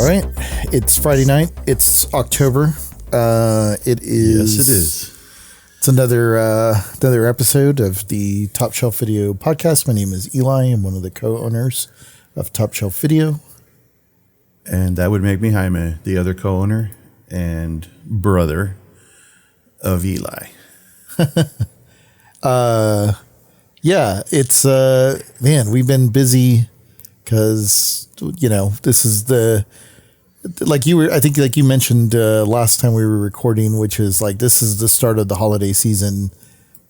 All right, it's Friday night. It's October. It is. Yes, it is. It's another episode of the Top Shelf Video podcast. My name is Eli. I'm one of the co-owners of Top Shelf Video. And that would make me Jaime, the other co-owner and brother of Eli. Yeah, it's man, we've been busy because this is I think you mentioned last time we were recording, which is like this is the start of the holiday season.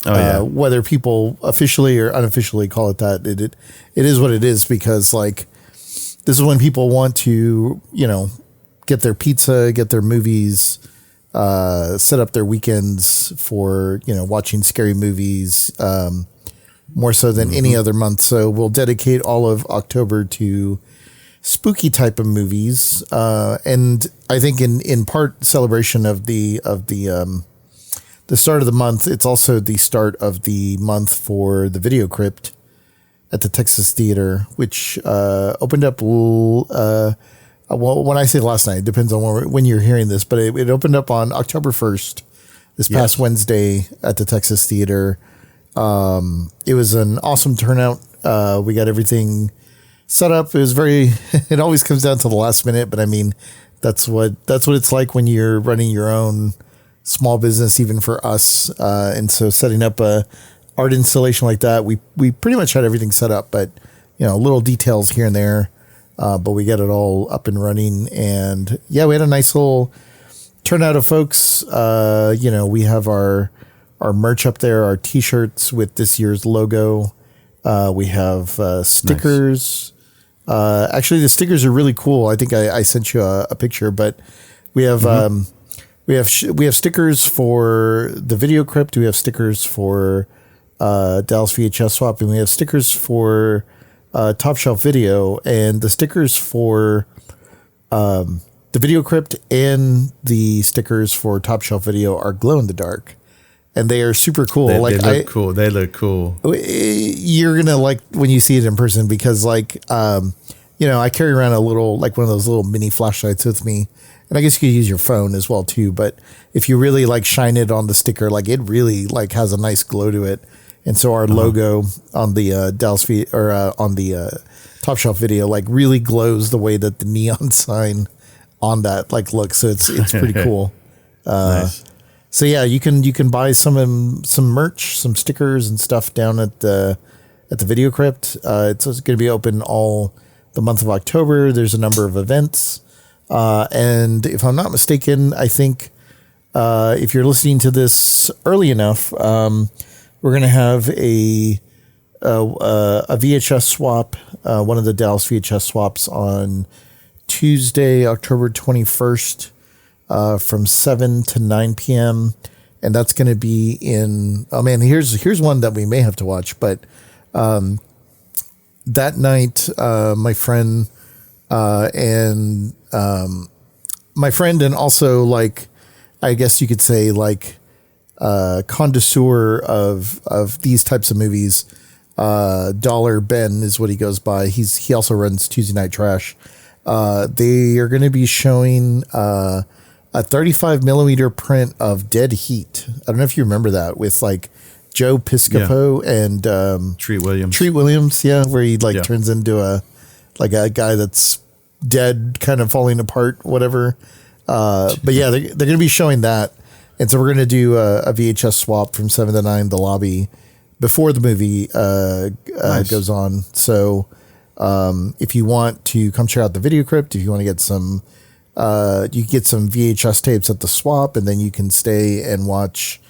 Oh yeah. Whether people officially or unofficially call it that, it is what it is, because like this is when people want to get their pizza, get their movies, set up their weekends for watching scary movies. More so than any other month. So we'll dedicate all of October to spooky type of movies. And I think in part celebration of the start of the month, it's also the start of the month for the Video Crypt at the Texas Theater, which opened up, well, when I say last night, it depends on when you're hearing this, but it opened up on October 1st, this past Wednesday at the Texas Theater. It was an awesome turnout. We got everything set up. It was it always comes down to the last minute, but I mean, that's what it's like when you're running your own small business, even for us. And so setting up a art installation like that, we pretty much had everything set up, but little details here and there. But we got it all up and running, and yeah, we had a nice little turnout of folks. We have our merch up there, our t-shirts with this year's logo. We have stickers. Nice. Actually, the stickers are really cool. I think I sent you a picture, but we have we have stickers for the Video Crypt. We have stickers for Dallas VHS Swap, and we have stickers for Top Shelf Video. And the stickers for the Video Crypt and the stickers for Top Shelf Video are glow in the dark. And they are super cool. They look cool. They look cool. You're going to like when you see it in person, because I carry around one of those little mini flashlights with me. And I guess you could use your phone as well too. But if you really shine it on the sticker, it really has a nice glow to it. And so our logo on the Dallas on the Top Shelf Video, really glows the way that the neon sign on that looks. So it's pretty cool. Nice. So yeah, you can buy some merch, some stickers and stuff down at the Video Crypt. It's going to be open all the month of October. There's a number of events, and if I'm not mistaken, I think if you're listening to this early enough, we're going to have a VHS swap, one of the Dallas VHS swaps on Tuesday, October 21st. From 7 to 9 p.m. And that's going to be in, here's one that we may have to watch, but that night, my friend and also I guess you could say connoisseur of these types of movies, Dollar Ben is what he goes by. He also runs Tuesday Night Trash. They are going to be showing, a 35 millimeter print of Dead Heat. I don't know if you remember that, with Joe Piscopo and Treat Williams. Treat Williams, yeah, where he turns into a guy that's dead, kind of falling apart, whatever. But yeah, they're going to be showing that, and so we're going to do a VHS swap from 7 to 9, the lobby, before the movie Nice. goes on. So if you want to come check out the Video Crypt, if you want to get some. You can get some VHS tapes at the swap, and then you can stay and watch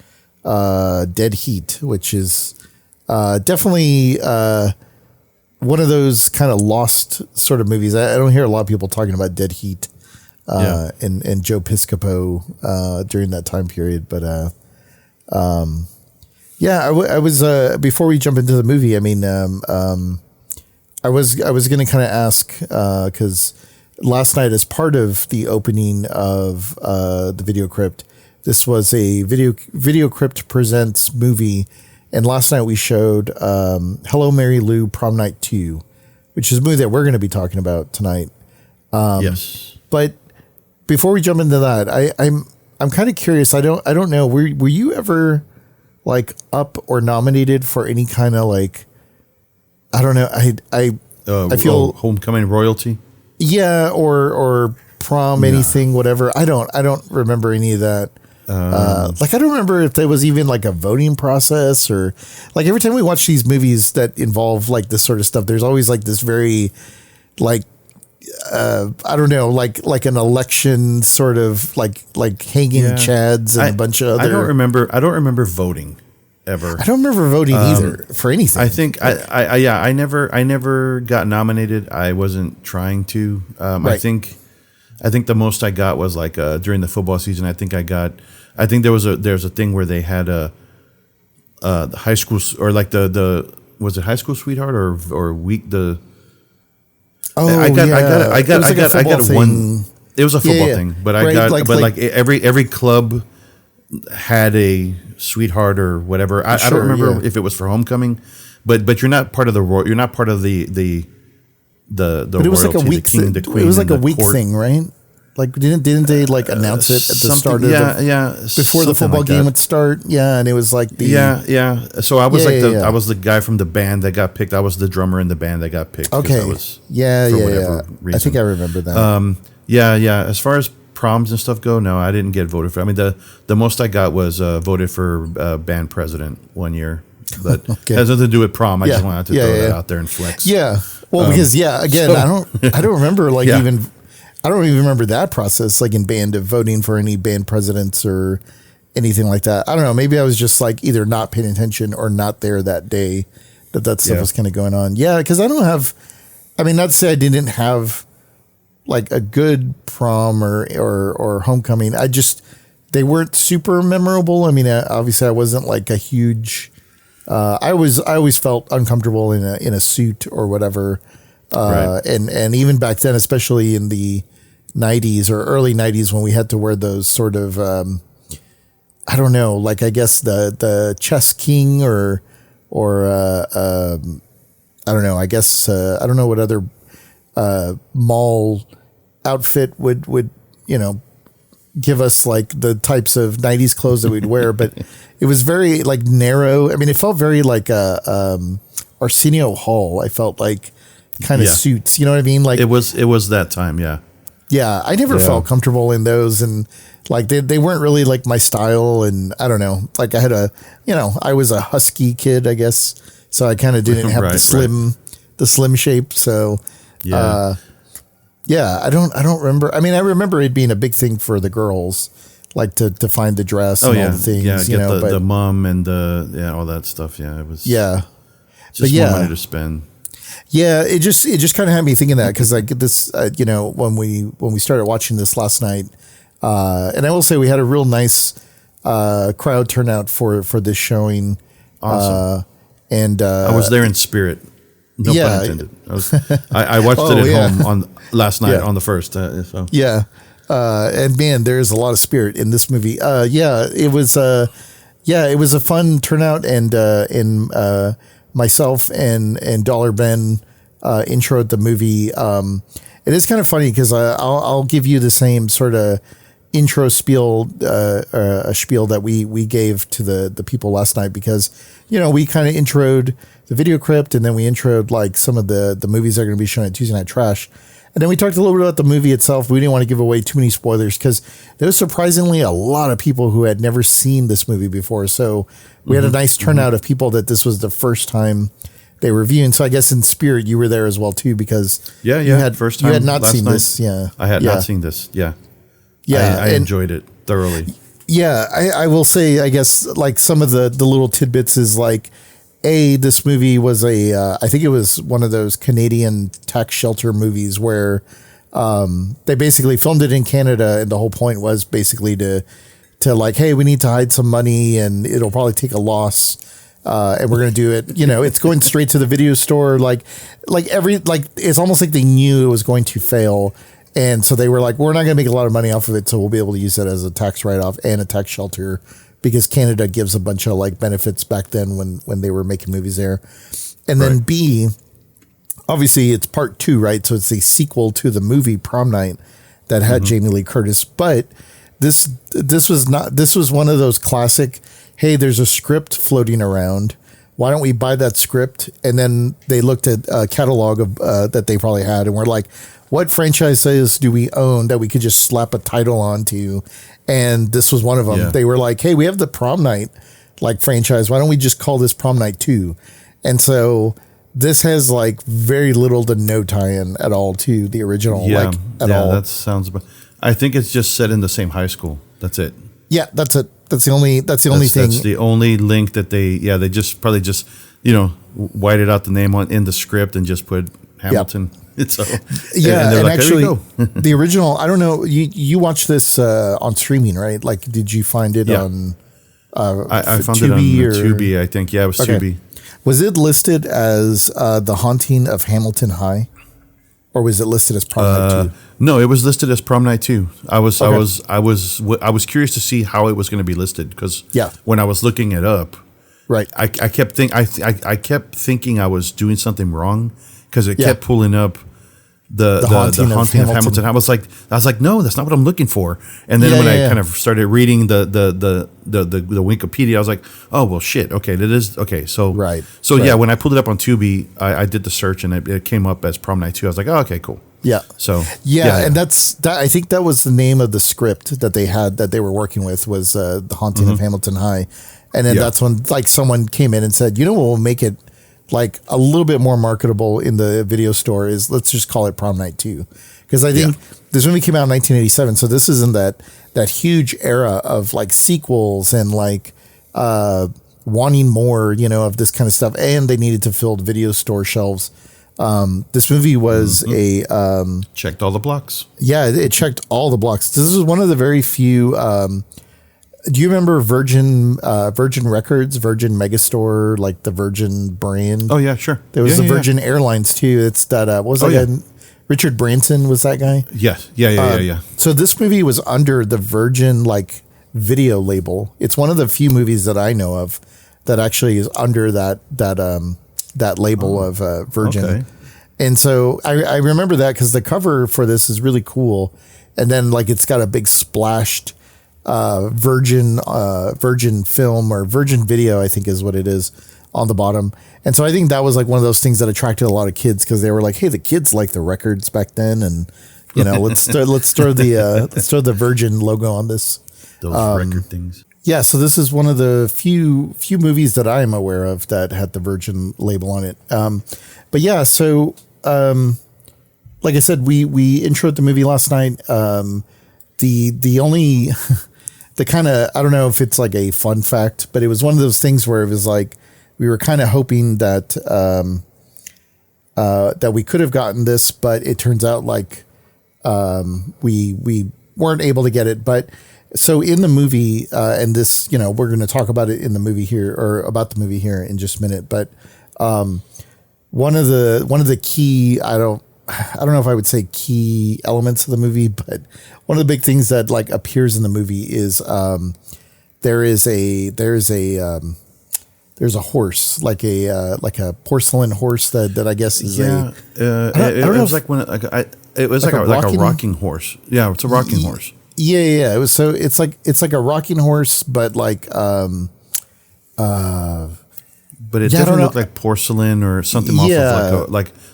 Dead Heat, which is definitely one of those kind of lost sort of movies. I don't hear a lot of people talking about Dead Heat and Joe Piscopo during that time period. But I was before we jump into the movie, I was going to kind of ask because last night, as part of the opening of the Video Crypt, this was a Video Crypt Presents movie, and last night we showed Hello, Mary Lou, Prom Night 2, which is a movie that we're going to be talking about tonight. Yes. But before we jump into that, I'm kind of curious. I don't know. Were you ever like up or nominated for any kind of like, I don't know. I feel homecoming royalty. Yeah. Or prom, anything, whatever. I don't remember any of that. Like, I don't remember if there was even like a voting process, or like every time we watch these movies that involve like this sort of stuff, there's always like this very like, I don't know, like an election sort of like hanging chads and a bunch of other. I don't remember voting ever. I don't remember voting either for anything. I think I never got nominated. I wasn't trying to. Right. I think the most I got was like during the football season. I think there's a thing where they had the high school, or like the was it high school sweetheart or week the. Oh, I got a one. It was a football thing, but I got every club had a sweetheart or whatever. I don't remember if it was for homecoming, but you're not part of the royal. You're not part of the but it was royalty, like a week thing. It was like a week thing, right? Like didn't they like announce it at the start of before the football game would start? Yeah, and it was like the So I was I was the guy from the band that got picked. I was the drummer in the band that got picked. Okay, Reason. I think I remember that. As far as proms and stuff go, no, I didn't get voted for. I mean, the most I got was voted for band president one year. But has nothing to do with prom. I just wanted to throw that out there and flex. Yeah, well, because again, I don't remember even. I don't even remember that process, like in band, of voting for any band presidents or anything like that. I don't know. Maybe I was just like either not paying attention or not there that day that stuff was kind of going on. Yeah, because I don't have. I mean, not to say I didn't have like a good prom or homecoming. They weren't super memorable. I mean, obviously, I wasn't like a huge. I always felt uncomfortable in a suit or whatever. Right. And even back then, especially in the 90s or early 90s, when we had to wear those sort of, I don't know, like I guess the chess king or I don't know, I guess, I don't know what other mall outfit would, give us like the types of 90s clothes that we'd wear, but it was very like narrow. I mean, it felt very like Arsenio Hall. I felt like kind of suits, you know what I mean? Like it was that time. Yeah. Yeah. I never felt comfortable in those, and like they weren't really like my style. And I don't know, like I had I was a husky kid, I guess. So I kind of didn't have the slim shape. So, I don't remember. I mean, I remember it being a big thing for the girls, like to find the dress and all the things, the mom and all that stuff. Yeah. It was just more money to spend. Yeah, it just kind of had me thinking that, because like this, when we started watching this last night, and I will say we had a real nice crowd turnout for this showing. Awesome. And I was there in spirit. No pun intended. I watched it at home on last night on the first. So. Yeah, and man, there's a lot of spirit in this movie. It was a fun turnout, and myself and Dollar Ben introed the movie. It is kind of funny because I'll give you the same sort of intro spiel, a spiel that we gave to the people last night, because we kind of introed the video Crypt, and then we introed like some of the movies that are going to be shown at Tuesday Night Trash. And then we talked a little bit about the movie itself. We didn't want to give away too many spoilers, because there was surprisingly a lot of people who had never seen this movie before. So we had a nice turnout of people that this was the first time they were viewing. So I guess in spirit, you were there as well too, because you had first time you had not seen night. this. Yeah, I had not seen this. Yeah, I enjoyed it thoroughly. Yeah, I will say, I guess like some of the little tidbits is like, this movie was I think it was one of those Canadian tax shelter movies where they basically filmed it in Canada, and the whole point was basically to like, hey, we need to hide some money, and it'll probably take a loss, and we're gonna do it. It's going straight to the video store. Like it's almost like they knew it was going to fail, and so they were like, we're not gonna make a lot of money off of it, so we'll be able to use it as a tax write-off and a tax shelter, because Canada gives a bunch of like benefits back then when they were making movies there. And then B, obviously it's part 2, right? So it's a sequel to the movie Prom Night. that had Jamie Lee Curtis. But this was one of those classic, hey, there's a script floating around. Why don't we buy that script? And then they looked at a catalog of that they probably had and were like, what franchises do we own that we could just slap a title onto? And this was one of them. Yeah. They were like, hey, we have the Prom Night like franchise. Why don't we just call this Prom Night 2? And so this has like very little to no tie-in at all to the original. Yeah, like, at all. That sounds. I think it's just set in the same high school. That's it. Yeah, that's it. That's the only thing. That's the only link that they just probably just, whited out the name in the script and just put Hamilton. Yep. So, and like, actually, the original, I don't know, you watched this on streaming, right? Like, did you find it on I found it on Tubi, I think. Yeah, it was Tubi. Was it listed as The Haunting of Hamilton High? Or was it listed as Prom Night 2? No, it was listed as Prom Night 2. I was curious to see how it was going to be listed because when I was looking it up, right, I kept thinking I was doing something wrong because it kept pulling up the haunting of Hamilton. I was like, no, that's not what I'm looking for. And then when I kind of started reading the Wikipedia, I was like, oh well, shit. Okay, that is okay. So yeah, when I pulled it up on Tubi, I did the search and it came up as Prom Night 2. I was like, oh, okay, cool. Yeah. So and that's that. I think that was the name of the script that they had that they were working with was the Haunting of Hamilton High, and then that's when like someone came in and said, you know what will make it like a little bit more marketable in the video store is let's just call it Prom Night 2. Because I think this movie came out in 1987. So this isn't that huge era of like sequels and like wanting more, of this kind of stuff. And they needed to fill video store shelves. This movie was checked all the blocks. Yeah, it checked all the blocks. This is one of the very few, do you remember Virgin Records, Virgin Megastore, like the Virgin brand? Oh yeah, sure. There was the Virgin Airlines too. It's that what was that guy? Richard Branson was that guy? Yes. Yeah. So this movie was under the Virgin like video label. It's one of the few movies that I know of that actually is under that label of Virgin. Okay. And so I remember that because the cover for this is really cool. And then like it's got a big splashed Virgin film or Virgin video, I think is what it is on the bottom. And so I think that was like one of those things that attracted a lot of kids because they were like, hey, the kids like the records back then. And, let's throw the Virgin logo on this. Those record things. Yeah. So this is one of the few movies that I am aware of that had the Virgin label on it. But yeah, so, like I said, we introed the movie last night. The only, the kind of, I don't know if it's like a fun fact, but it was one of those things where it was like, we were kind of hoping that, that we could have gotten this, but it turns out like, we weren't able to get it. But so in the movie, and this, we're going to talk about it in the movie here or about the movie here in just a minute. But, one of the key, I don't know if I would say key elements of the movie, but one of the big things that like appears in the movie is there's a horse, like a porcelain horse that I guess is it was like a rocking horse. Yeah, it's a rocking horse. Yeah. It's like a rocking horse, but like but it definitely looked like porcelain or something off of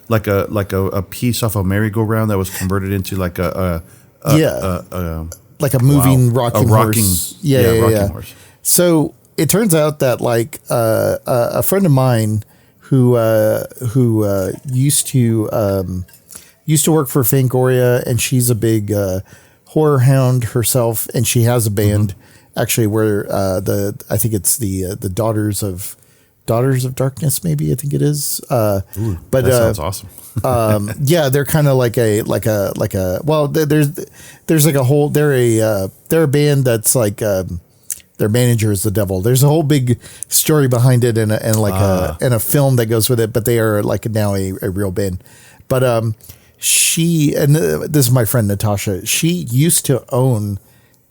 like a piece off a merry-go-round that was converted into like a moving rocking horse. Rocking horse. So it turns out that like a friend of mine who used to work for Fangoria, and she's a big horror hound herself, and she has a band actually where I think it's the Daughters of Darkness, maybe I think it is. But that sounds awesome. Yeah, they're kind of like a well, there's like a whole they're a band that's like their manager is the devil. There's a whole big story behind it and a film that goes with it. But they are like now a real band. But she, and this is my friend Natasha. She used to own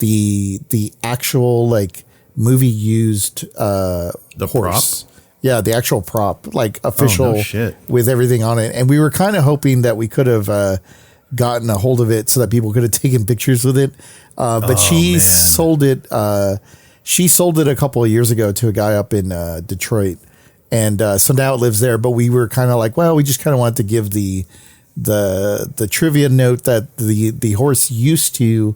the actual like movie used the horse. Prop? Yeah, the actual prop, like official with everything on it. And we were kind of hoping that we could have gotten a hold of it so that people could have taken pictures with it. But she sold it. She sold it a couple of years ago to a guy up in Detroit, and so now it lives there. But we were kind of like, well, we just kind of wanted to give the trivia note that the horse used to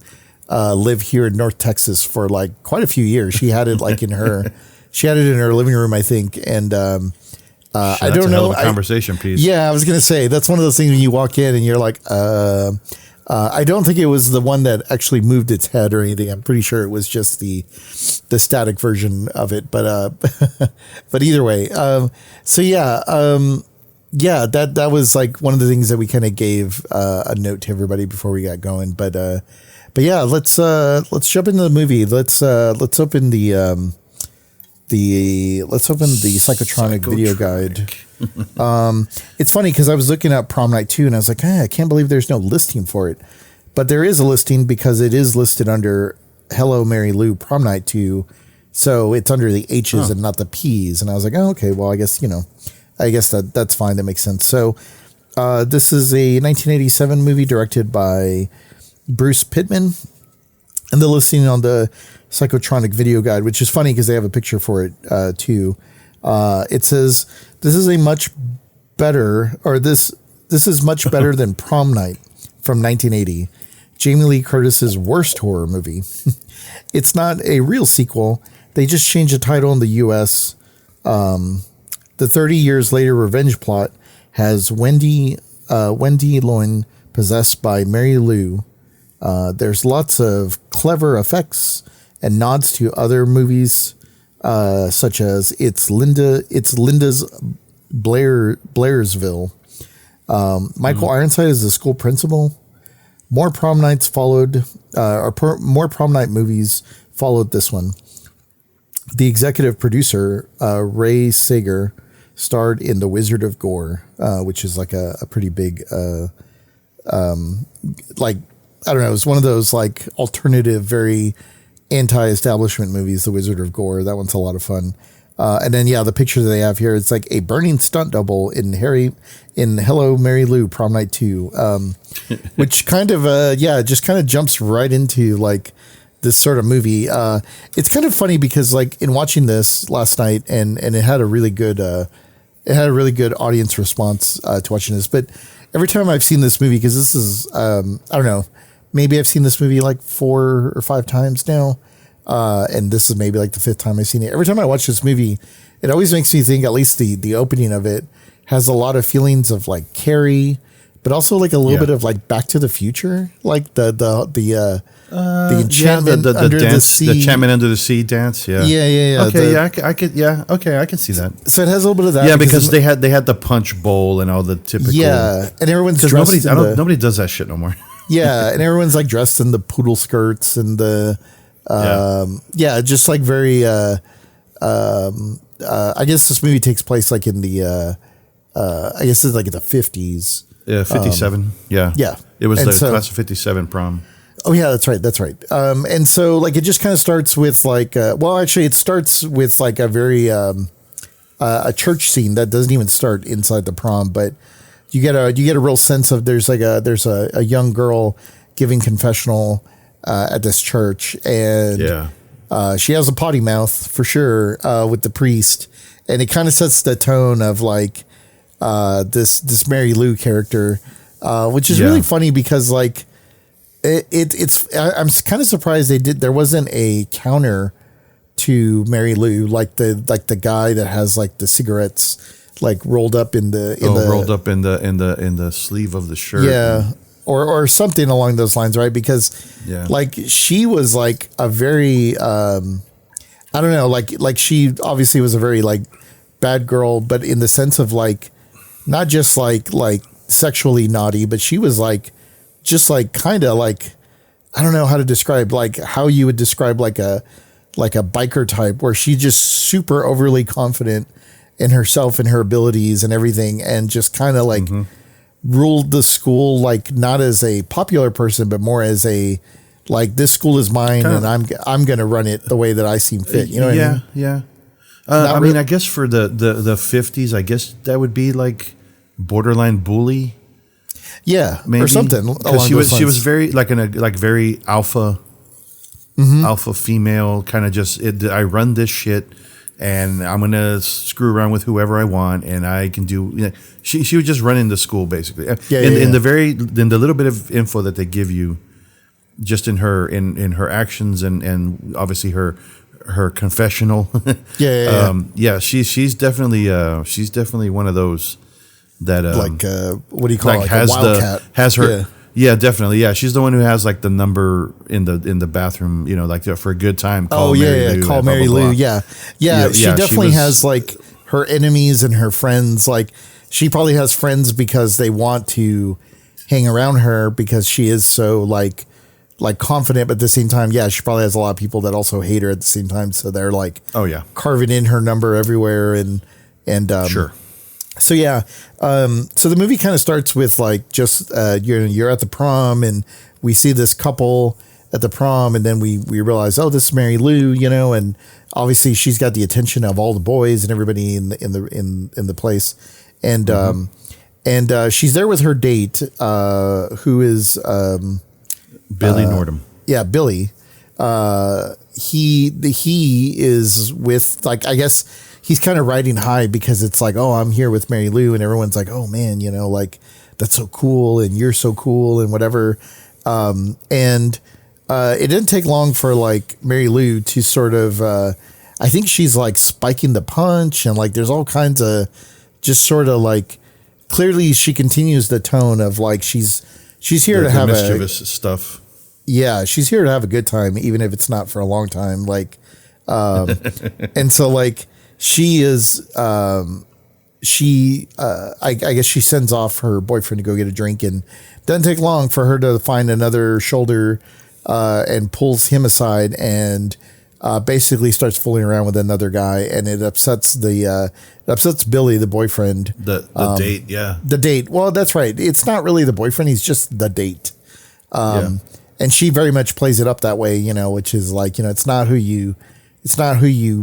live here in North Texas for like quite a few years. She had it like in her living room, I think, and. I don't know. Hell of a conversation piece. Yeah, I was going to say that's one of those things when you walk in and you're like, I don't think it was the one that actually moved its head or anything. I'm pretty sure it was just the static version of it. But but either way, so yeah, that was like one of the things that we kind of gave a note to everybody before we got going. But yeah, let's jump into the movie. Let's open the. Let's open the Psychotronic video guide. It's funny because I was looking at Prom Night 2 and I was like, I can't believe there's no listing for it. But there is a listing because it is listed under Hello, Mary Lou Prom Night 2. So it's under the H's and not the P's. And I was like, oh, okay, well, I guess that's fine. That makes sense. So this is a 1987 movie directed by Bruce Pittman. And the listing on the Psychotronic video guide, which is funny because they have a picture for it too. It says this is much better than Prom Night from 1980, Jamie Lee Curtis's worst horror movie. It's not a real sequel. They just changed the title in the U.S. The 30 years later revenge plot has Wendy Loin possessed by Mary Lou. There's lots of clever effects and nods to other movies, such as It's Linda's Blairsville. Michael Ironside is the school principal. More prom nights followed, more Prom Night movies followed this one. The executive producer, Ray Sager, starred in The Wizard of Gore, which is like a pretty big, like, I don't know, it's one of those like alternative, very anti-establishment movies, The Wizard of Gore. That one's a lot of fun. And then, the picture that they have here, it's like a burning stunt double in Hello, Mary Lou, Prom Night 2, which kind of, just kind of jumps right into like this sort of movie. It's kind of funny because like in watching this last night and it had a really good audience response to watching this. But every time I've seen this movie, because this is, I don't know, maybe I've seen this movie like 4 or 5 times now. And this is maybe like the 5th time I've seen it. Every time I watch this movie, it always makes me think, at least the opening of it has a lot of feelings of like Carrie, but also like a little bit of like Back to the Future, like the enchantment under the sea, the enchantment under the sea dance. Yeah. Okay. I can see that. So it has a little bit of that. Yeah. Because they had the punch bowl and all the typical. Yeah. And everyone's dressed. Nobody does that shit no more. Yeah. And everyone's like dressed in the poodle skirts and the, just like very, I guess this movie takes place like in the, I guess it's like in the 50s. Yeah, 57. Yeah. It was the class of 57 prom. Oh yeah, that's right. And so like it just kind of starts with like, it starts with like a very, a church scene that doesn't even start inside the prom, but you get a real sense of there's a young girl giving confessional, at this church, and she has a potty mouth for sure, with the priest, and it kind of sets the tone of like, this Mary Lou character, which is really funny because like I'm kind of surprised there wasn't a counter to Mary Lou, like the guy that has like the cigarettes like rolled up in the sleeve of the shirt. Yeah. Or something along those lines, right? Because like she was like a very I don't know, like she obviously was a very like bad girl, but in the sense of like not just like sexually naughty, but she was like just like kind of like, I don't know how to describe, like how you would describe like a biker type, where she just super overly confident in herself and her abilities and everything, and just kind of like ruled the school, like not as a popular person, but more as a like, this school is mine and I'm going to run it the way that I seem fit. You know what I mean? Yeah. I mean, I guess for the 50s, I guess that would be like borderline bully. Yeah, maybe, or something. Because she was very very alpha, alpha female kind of just. I run this shit, and I'm gonna screw around with whoever I want, and I can do. You know, she was just running the school basically. In the little bit of info that they give you, just in her actions and obviously her confessional. She's definitely one of those that what do you call it? Like has a wildcat. Has her. Yeah, definitely. Yeah, she's the one who has like the number in the bathroom, you know, like for a good time. Call Mary Lou, call Mary Lou. Yeah. She definitely has like her enemies and her friends. Like she probably has friends because they want to hang around her because she is so like confident, but at the same time, she probably has a lot of people that also hate her at the same time. So they're like, carving in her number everywhere and sure. So so the movie kind of starts with like just you're at the prom and we see this couple at the prom and then we realize, oh, this is Mary Lou, you know, and obviously she's got the attention of all the boys and everybody in the place, and she's there with her date, who is Billy Nordham. Yeah, Billy. He is with like, I guess he's kind of riding high because it's like, oh, I'm here with Mary Lou, and everyone's like, oh man, you know, like that's so cool, and you're so cool, and whatever. It didn't take long for like Mary Lou to sort of, I think she's like spiking the punch, and like there's all kinds of just sort of like clearly she continues the tone of like she's here to have mischievous stuff. Yeah, she's here to have a good time, even if it's not for a long time. Like, and so like she is, I guess she sends off her boyfriend to go get a drink, and doesn't take long for her to find another shoulder, and pulls him aside and basically starts fooling around with another guy, and it upsets Billy, the boyfriend. The date, yeah. The date. Well, that's right. It's not really the boyfriend. He's just the date. And she very much plays it up that way, you know, which is like, you know, it's not who you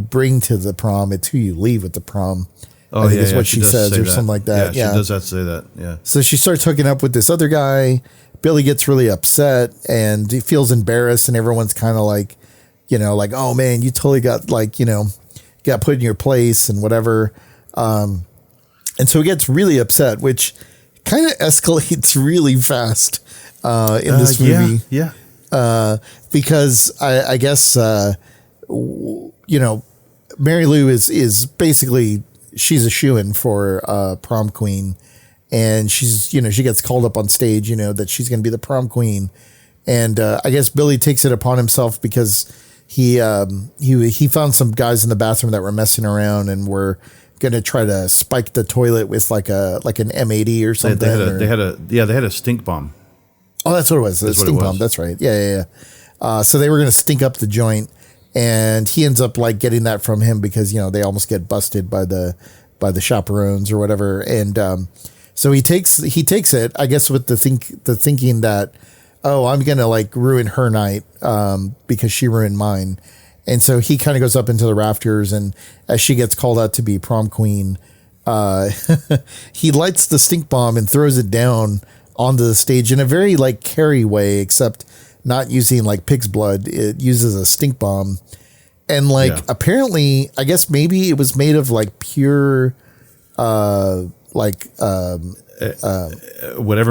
bring to the prom, it's who you leave at the prom. Oh, I think is what she says, or something like that. Yeah, she does have to say that. Yeah. So she starts hooking up with this other guy. Billy gets really upset and he feels embarrassed, and everyone's kind of like, you know, like, oh man, you totally got like, you know, got put in your place and whatever. And so he gets really upset, which kind of escalates really fast in this movie. Yeah. Because I guess, you know, Mary Lou is basically, she's a shoo-in for prom queen. And she's, you know, she gets called up on stage, you know, that she's going to be the prom queen. And I guess Billy takes it upon himself because he found some guys in the bathroom that were messing around and were going to try to spike the toilet with like an M80 or something. They had a stink bomb. Oh, that's what it was. The stink bomb. That's right. Yeah. So they were going to stink up the joint, and he ends up like getting that from him because, you know, they almost get busted by the chaperones or whatever. And so he takes it, I guess, with the thinking that, oh, I'm going to like ruin her night because she ruined mine. And so he kind of goes up into the rafters, and as she gets called out to be prom queen, he lights the stink bomb and throws it down onto the stage in a very like Carrie way, except not using like pig's blood. It uses a stink bomb. And like, apparently, I guess maybe it was made of like pure, whatever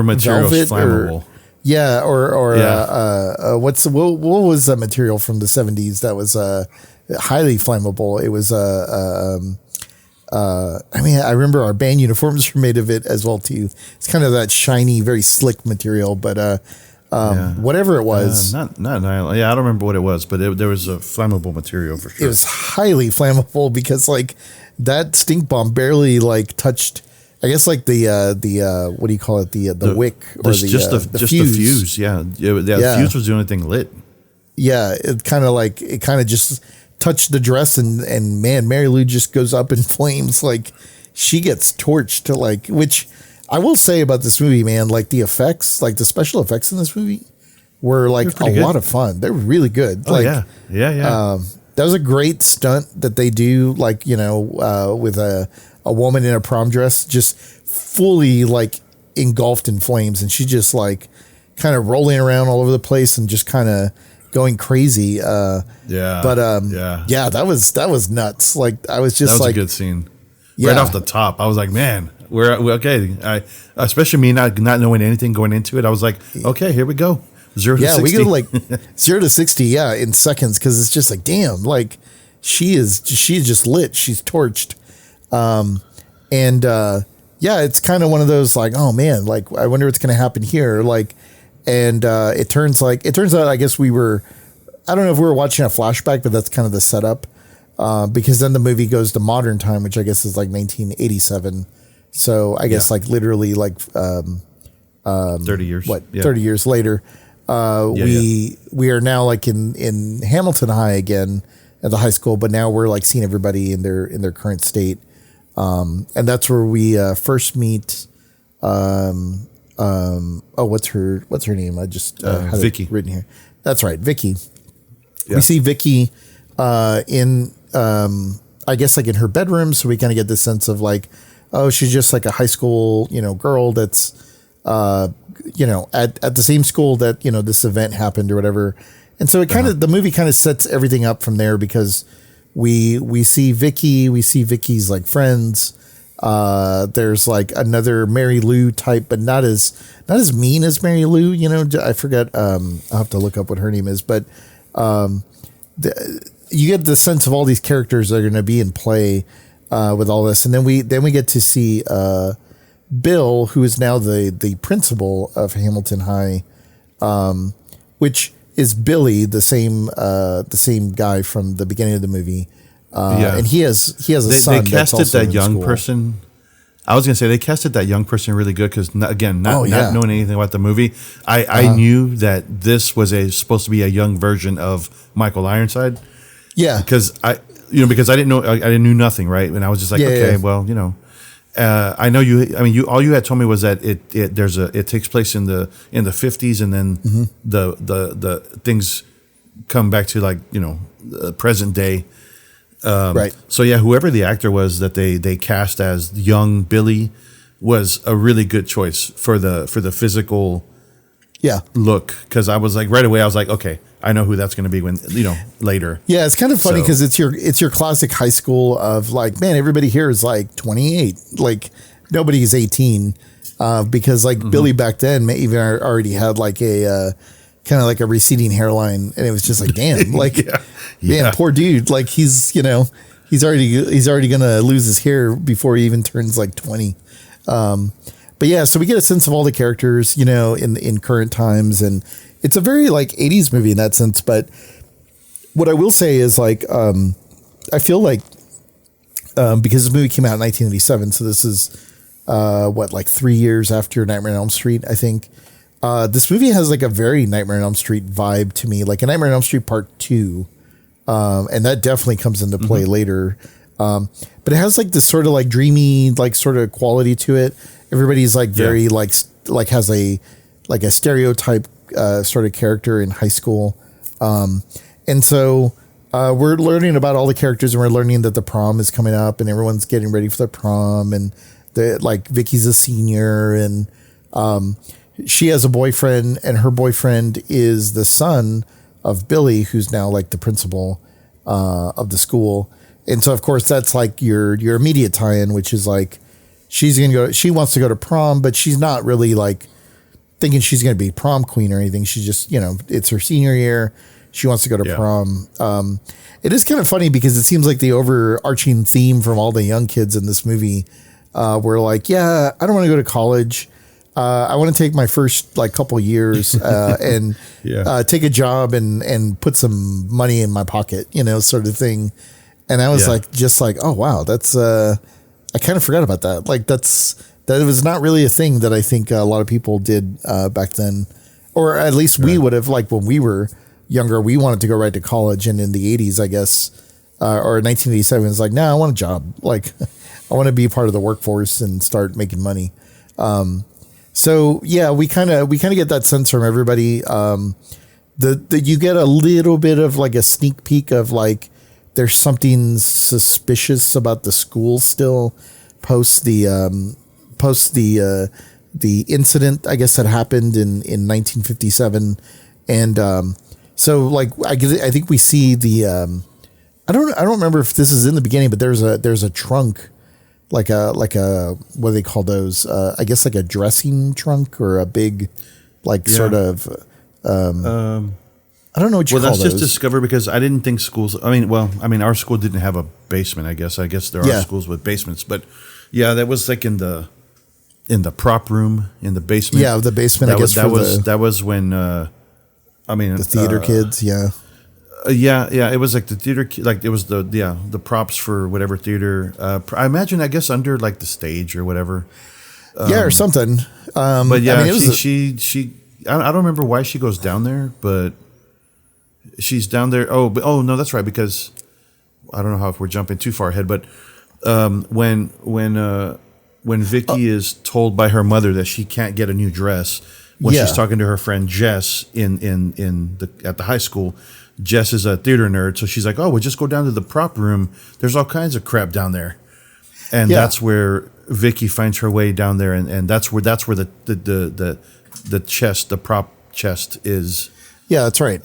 material is flammable. What was that material from the 70s that was highly flammable? It was I mean, I remember our band uniforms were made of it as well too. It's kind of that shiny, very slick material, but whatever it was, not nylon. Yeah, I don't remember what it was, but there was a flammable material for sure. It was highly flammable because like that stink bomb barely like touched. I guess like the what do you call it, the wick or the fuse. Yeah, the fuse was the only thing lit. Yeah, it kind of just touched the dress, and man, Mary Lou just goes up in flames. Like she gets torched to like, which I will say about this movie, man, like the effects, like the special effects in this movie were like a lot of fun. They're really good. Oh, like, yeah. That was a great stunt that they do, like, you know, with a woman in a prom dress, just fully like engulfed in flames, and she's just like kind of rolling around all over the place and just kind of going crazy. Yeah, that was nuts. Like I was just that was like a good scene. Right off the top, I was like, man, we're okay. Especially me not knowing anything going into it, I was like, okay, here we go. 0 to 60. We go like 0 to 60, in seconds, because it's just like, damn, like she's just lit, she's torched, it's kind of one of those like, oh man, like I wonder what's gonna happen here, like, and it turns out, I guess I don't know if we were watching a flashback, but that's kind of the setup, because then the movie goes to modern time, which I guess is like 1987. So I guess like literally like 30 years. 30 years later, we are now like in Hamilton High again at the high school, but now we're like seeing everybody in their current state. And that's where we first meet what's her name? I just had Vicky. it written here. That's right, Vicky. Yeah. We see Vicky in I guess like in her bedroom, so we kind of get this sense of like, oh, she's just like a high school, girl that's at the same school that, this event happened or whatever. And so it the movie kind of sets everything up from there, because we see Vicky, we see Vicky's like friends. There's like another Mary Lou type, but not as mean as Mary Lou, I forget. I'll have to look up what her name is, but you get the sense of all these characters that are going to be in play with all this. And then we get to see Bill, who is now the principal of Hamilton High, which is Billy, the same guy from the beginning of the movie. And he has a son. They casted that young person. I was going to say they casted that young person really good, because not knowing anything about the movie, I knew that this was supposed to be a young version of Michael Ironside. Yeah, because I didn't know, I didn't knew nothing, right? And I was just like, well, I know you. I mean, all you had told me was that it takes place in the 50s, and then the things come back to like the present day. Right. So yeah, whoever the actor was that they cast as young Billy was a really good choice for the physical look, because I was like, right away I was like, okay, I know who that's going to be when later. Yeah, it's kind of funny because it's your classic high school of like, man, everybody here is like 28, like nobody's 18, because like Billy back then even already had like a kind of like a receding hairline, and it was just like, damn, like man, poor dude, like he's already gonna lose his hair before he even turns like 20. But yeah, so we get a sense of all the characters, in current times, and it's a very like 80s movie in that sense. But what I will say is like, I feel like, because this movie came out in 1987, so this is, like 3 years after Nightmare on Elm Street, I think. This movie has like a very Nightmare on Elm Street vibe to me, like a Nightmare on Elm Street Part 2. And that definitely comes into play later. But it has like this sort of like dreamy, like sort of quality to it. Everybody's like very like has a stereotype sort of character in high school. And so we're learning about all the characters, and we're learning that the prom is coming up and everyone's getting ready for the prom, and like Vicky's a senior, and she has a boyfriend, and her boyfriend is the son of Billy, who's now like the principal of the school. And so of course that's like your immediate tie-in, which is like she wants to go to prom, but she's not really like thinking she's going to be prom queen or anything. She's just, it's her senior year. She wants to go to prom. It is kind of funny because it seems like the overarching theme from all the young kids in this movie were like, I don't want to go to college. I want to take my first like couple years and take a job and put some money in my pocket, sort of thing. And I was like, oh wow, that's I kind of forgot about that. Like that was not really a thing that I think a lot of people did back then, or at least we would have, like when we were younger, we wanted to go right to college. And in the 80s, I guess, or 1987, it's like, I want a job. Like I want to be part of the workforce and start making money. So yeah, we kind of get that sense from everybody. You get a little bit of like a sneak peek of like, there's something suspicious about the school still post the incident, I guess, that happened in 1957. And so like I think we see the I don't remember if this is in the beginning, but there's a trunk, like a what do they call those? I guess like a dressing trunk or a big sort of I don't know what you call those. Well, that's just discovered because I didn't think schools. I mean, our school didn't have a basement. I guess there are schools with basements, but yeah, that was like in the prop room in the basement. Yeah, the basement. That was when. The theater kids. Yeah. Yeah. It was like the theater, like it was the props for whatever theater. I imagine, I guess, under like the stage or whatever. Or something. But yeah, I mean, she. I don't remember why she goes down there, but she's down there. Oh no, that's right. Because I don't know how if we're jumping too far ahead, but when Vicky is told by her mother that she can't get a new dress when she's talking to her friend Jess at the high school. Jess is a theater nerd, so she's like, "Oh, we'll just go down to the prop room. There's all kinds of crap down there," and that's where Vicky finds her way down there, and that's where the chest, the prop chest is. Yeah, that's right.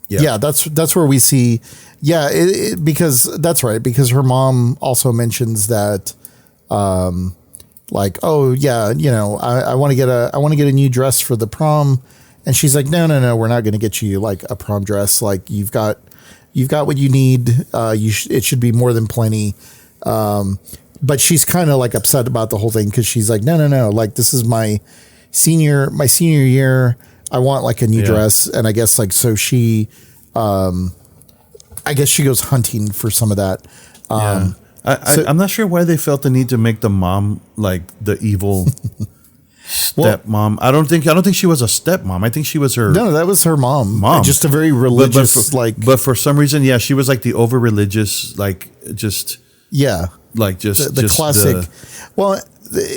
That's where we see. Yeah, because that's right. Because her mom also mentions that, like, oh yeah, I want to get a new dress for the prom. And she's like, no, we're not going to get you like a prom dress. Like you've got what you need. It should be more than plenty. But she's kind of like upset about the whole thing because she's like, no. Like this is my senior year. I want like a new dress. And I guess like, so she, I guess she goes hunting for some of that. I'm not sure why they felt the need to make the mom like the evil stepmom. I don't think she was a stepmom. I think she was her. No, that was her mom. Just a very religious, but for some reason, she was like the over religious, like just the classic.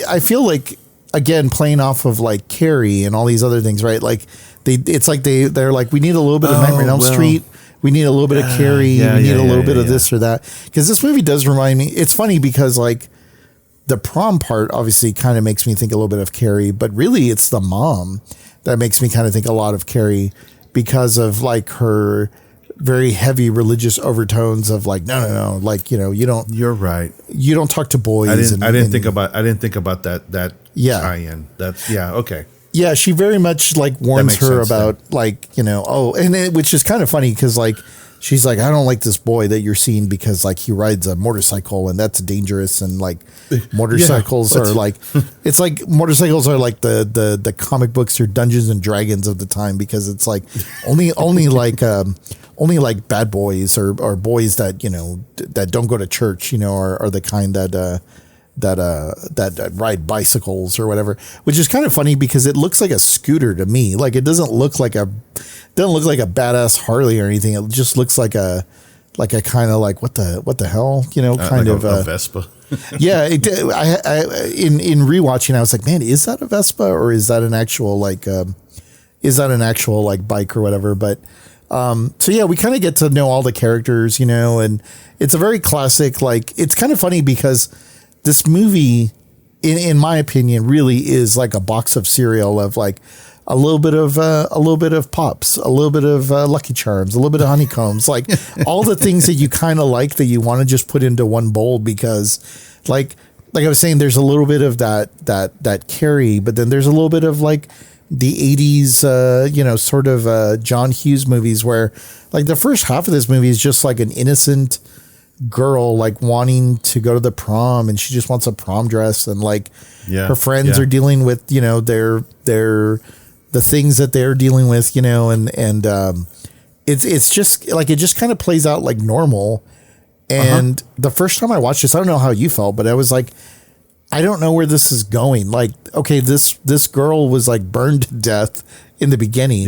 I feel like again playing off of like Carrie and all these other things, right? Like they're like we need a little bit of Nightmare on Elm Street. We need a little bit of Carrie. We need a little bit of this or that. Because this movie does remind me. It's funny because like. The prom part obviously kind of makes me think a little bit of Carrie, but really it's the mom that makes me kind of think a lot of Carrie because of like her very heavy religious overtones of like, no, like, you don't. You're right. You don't talk to boys. I didn't think about that tie-in. That's okay. Yeah, she very much like warns her about like, which is kind of funny because like, she's like, I don't like this boy that you're seeing because like he rides a motorcycle and that's dangerous. And like motorcycles are like, it's like motorcycles are like the comic books or Dungeons and Dragons of the time because it's like only like bad boys or boys that, that don't go to church, are the kind that ride bicycles or whatever, which is kind of funny because it looks like a scooter to me. Like it doesn't look like a badass Harley or anything. It just looks like a kind of like what the hell, kind of a Vespa. Yeah. In rewatching, I was like, man, is that a Vespa or is that an actual like bike or whatever? But, so yeah, we kind of get to know all the characters, and it's a very classic, like, it's kind of funny because this movie, in my opinion, really is like a box of cereal of like a little bit of Pops, a little bit of Lucky Charms, a little bit of Honeycombs, like all the things that you kind of like that you want to just put into one bowl because, like I was saying, there's a little bit of that Carrie, but then there's a little bit of like the 80s, sort of John Hughes movies where like the first half of this movie is just like an innocent girl like wanting to go to the prom and she just wants a prom dress and like her friends are dealing with the things that they're dealing with and it's just like it just kind of plays out like normal. And the first time I watched this, I don't know how you felt, but I was like, I don't know where this is going. Like, okay, this girl was like burned to death in the beginning,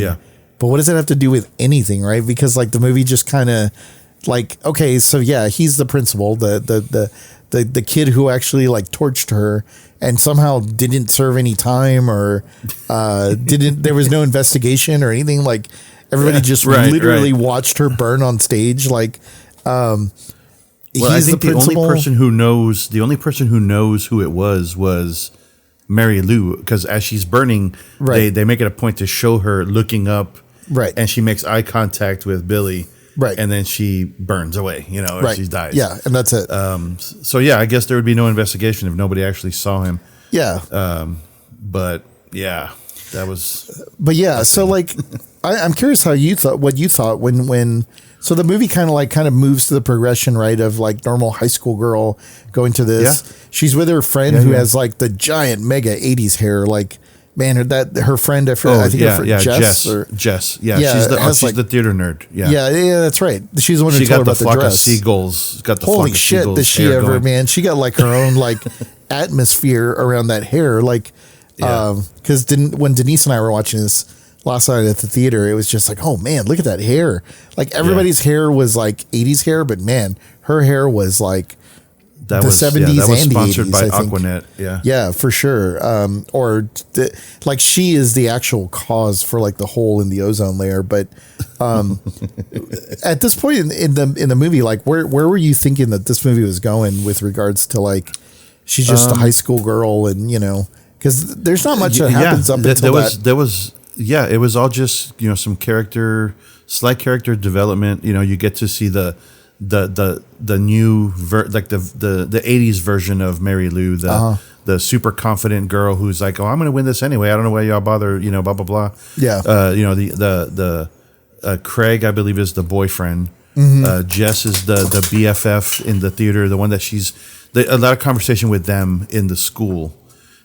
but what does it have to do with anything, right? Because like the movie just kind of like, okay, so yeah, he's the principal, the kid who actually like torched her and somehow didn't serve any time or there was no investigation or anything. Like everybody just literally watched her burn on stage. Like, I think the only person who knows who it was Mary Lou, because as she's burning, they make it a point to show her looking up, and she makes eye contact with Billy, and then she burns away, or she dies. Yeah, and that's it. So yeah, I guess there would be no investigation if nobody actually saw him. Yeah. But yeah, that was. But yeah, so like, I'm curious what you thought when. So the movie kind of moves to the progression, right, of like normal high school girl going to this. Yeah. She's with her friend who has like the giant mega 80s hair. Like, man, her friend, I think Jess. Jess. Yeah, she's the theater nerd. Yeah, that's right. She's the one who told her about the flock dress. Of seagulls. Got the Holy flock shit, of seagulls. does she ever, man? She got like her own like atmosphere around that hair. Like, because when Denise and I were watching this last night at the theater, it was just like, oh man, look at that hair. Like everybody's hair was like 80s hair, but man, her hair was like the 70s that was and sponsored 80s, by I think. Aquanet. Yeah, for sure. Like she is the actual cause for like the hole in the ozone layer. But at this point in the movie, like where were you thinking that this movie was going with regards to like she's just a high school girl, and because there's not much that happens up until that. It was all just some slight character development. You get to see the new like the 80s version of Mary Lou, the super confident girl who's like, oh, I'm going to win this anyway. I don't know why y'all bother. Blah blah blah. Yeah. The Craig, I believe, is the boyfriend. Mm-hmm. Jess is the BFF in the theater, the one that a lot of conversation with them in the school.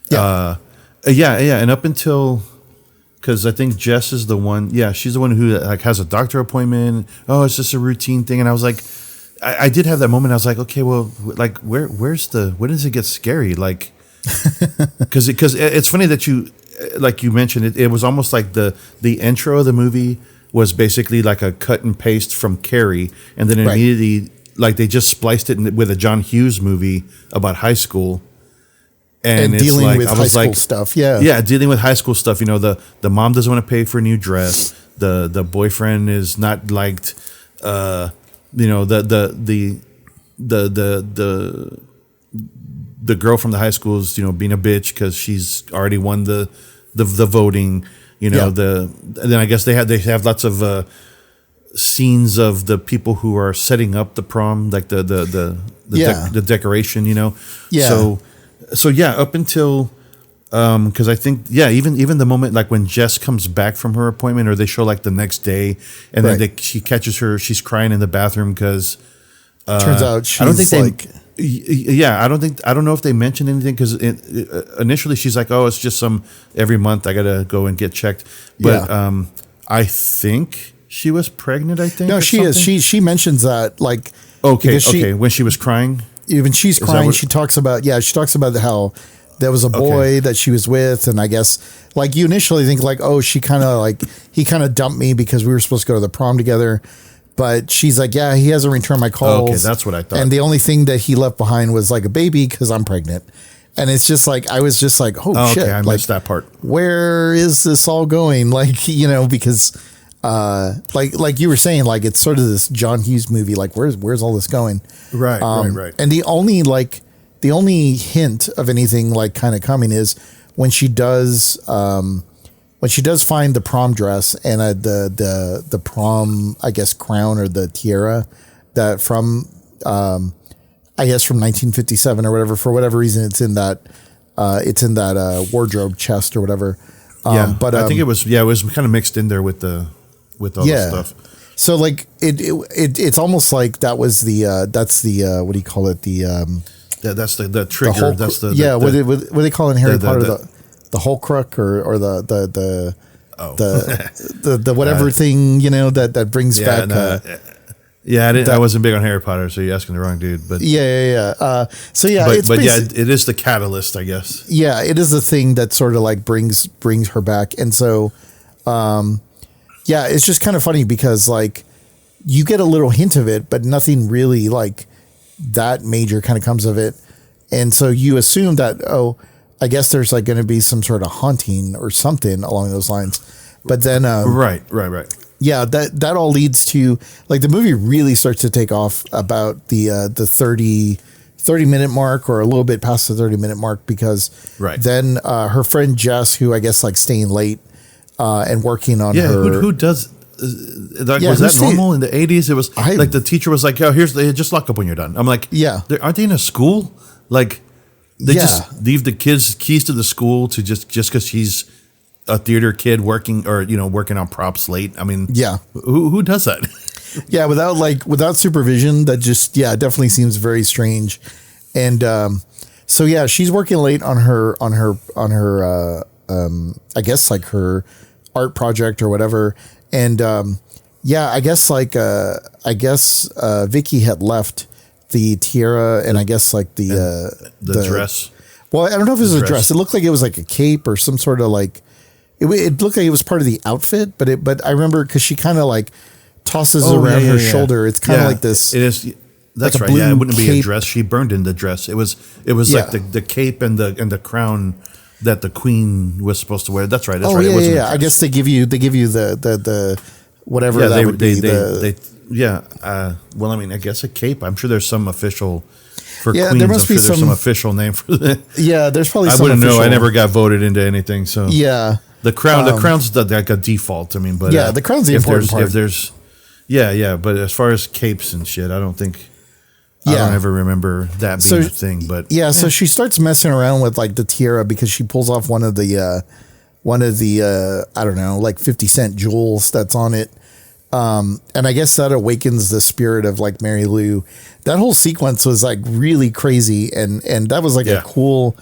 Yeah. And up until. Because I think Jess is the one. Yeah, she's the one who like has a doctor appointment. Oh, it's just a routine thing. And I was like, I did have that moment. I was like, okay, well, like when does it get scary? Like, because it's funny that you mentioned it was almost like the intro of the movie was basically like a cut and paste from Carrie, and then immediately like they just spliced it with a John Hughes movie about high school. And dealing with high school stuff, dealing with high school stuff. The mom doesn't want to pay for a new dress. The boyfriend is not liked. The girl from the high school is being a bitch because she's already won the voting. And then I guess they have lots of scenes of the people who are setting up the prom, like the decoration. So yeah, up until, because I think even the moment like when Jess comes back from her appointment, or they show like the next day, and then she catches her, she's crying in the bathroom because turns out she's I don't know if they mentioned anything because initially she's like, oh, it's just every month I gotta go and get checked, but I think she was pregnant. I think no, she is. She mentions that like when she was crying. Even she's crying. She talks about how there was a boy that she was with, and I guess like you initially think like, oh, he kind of dumped me because we were supposed to go to the prom together, but she's like, yeah, he hasn't returned my calls. Okay, that's what I thought. And the only thing that he left behind was like a baby because I'm pregnant, and it's just like I was just like, oh shit, I missed that part. Where is this all going? Like because. Like you were saying, like it's sort of this John Hughes movie. Like where's all this going? Right. And the only hint of anything like kind of coming is when she does find the prom dress and the prom, I guess, crown or the tiara that from I guess from 1957 or whatever, for whatever reason it's in that wardrobe chest or whatever. But I think it was kind of mixed in there with all the stuff. So like it's almost like that was that's the what do you call it, that's the trigger, what they call it in Harry Potter, the Horcrux or the whatever thing that brings back. I wasn't big on Harry Potter, so you're asking the wrong dude. But it is the catalyst, I guess. Yeah, it is the thing that sort of like brings her back, and so, it's just kind of funny because like you get a little hint of it, but nothing really like that major kind of comes of it, and so you assume that I guess there's like going to be some sort of haunting or something along those lines, but then right. Yeah, that all leads to like the movie really starts to take off about the 30 30-minute mark or a little bit past the 30-minute mark because then her friend Jess, who I guess like staying late and working on her. Who does was that normal in the 80s? It was like the teacher was like, "Oh, just lock up when you're done." I'm like, aren't they in a school? Like they just leave the kids keys to the school to just because she's a theater kid working or working on props late. I mean, who does that? without supervision, that just definitely seems very strange. And so she's working late on her I guess like her art project or whatever. And I guess Vicky had left the tiara and I guess like the dress. Well, I don't know if it was a dress. It looked like it was like a cape or some sort of like it looked like it was part of the outfit, but I remember because she kind of like tosses around her shoulder. It's kind of like this. It is. That's like right. Yeah, it wouldn't be a dress. She burned in the dress. It was like the cape and the crown that the queen was supposed to wear. That's right. That's right. It wasn't a dress. I guess they give you the whatever that would be. Well, I mean, I guess a cape. I'm sure there's some official for queens. There must be there's some official name for that. Yeah, there's probably. I wouldn't know. I never got voted into anything. So the crown. The crown's like a default. I mean, but the crown's the important part. If there's but as far as capes and shit, I don't think. I don't ever remember that being a thing, but so she starts messing around with like the tiara because she pulls off one of the I don't know, like 50-cent jewels that's on it. And I guess that awakens the spirit of like Mary Lou. That whole sequence was like really crazy. And that was like a cool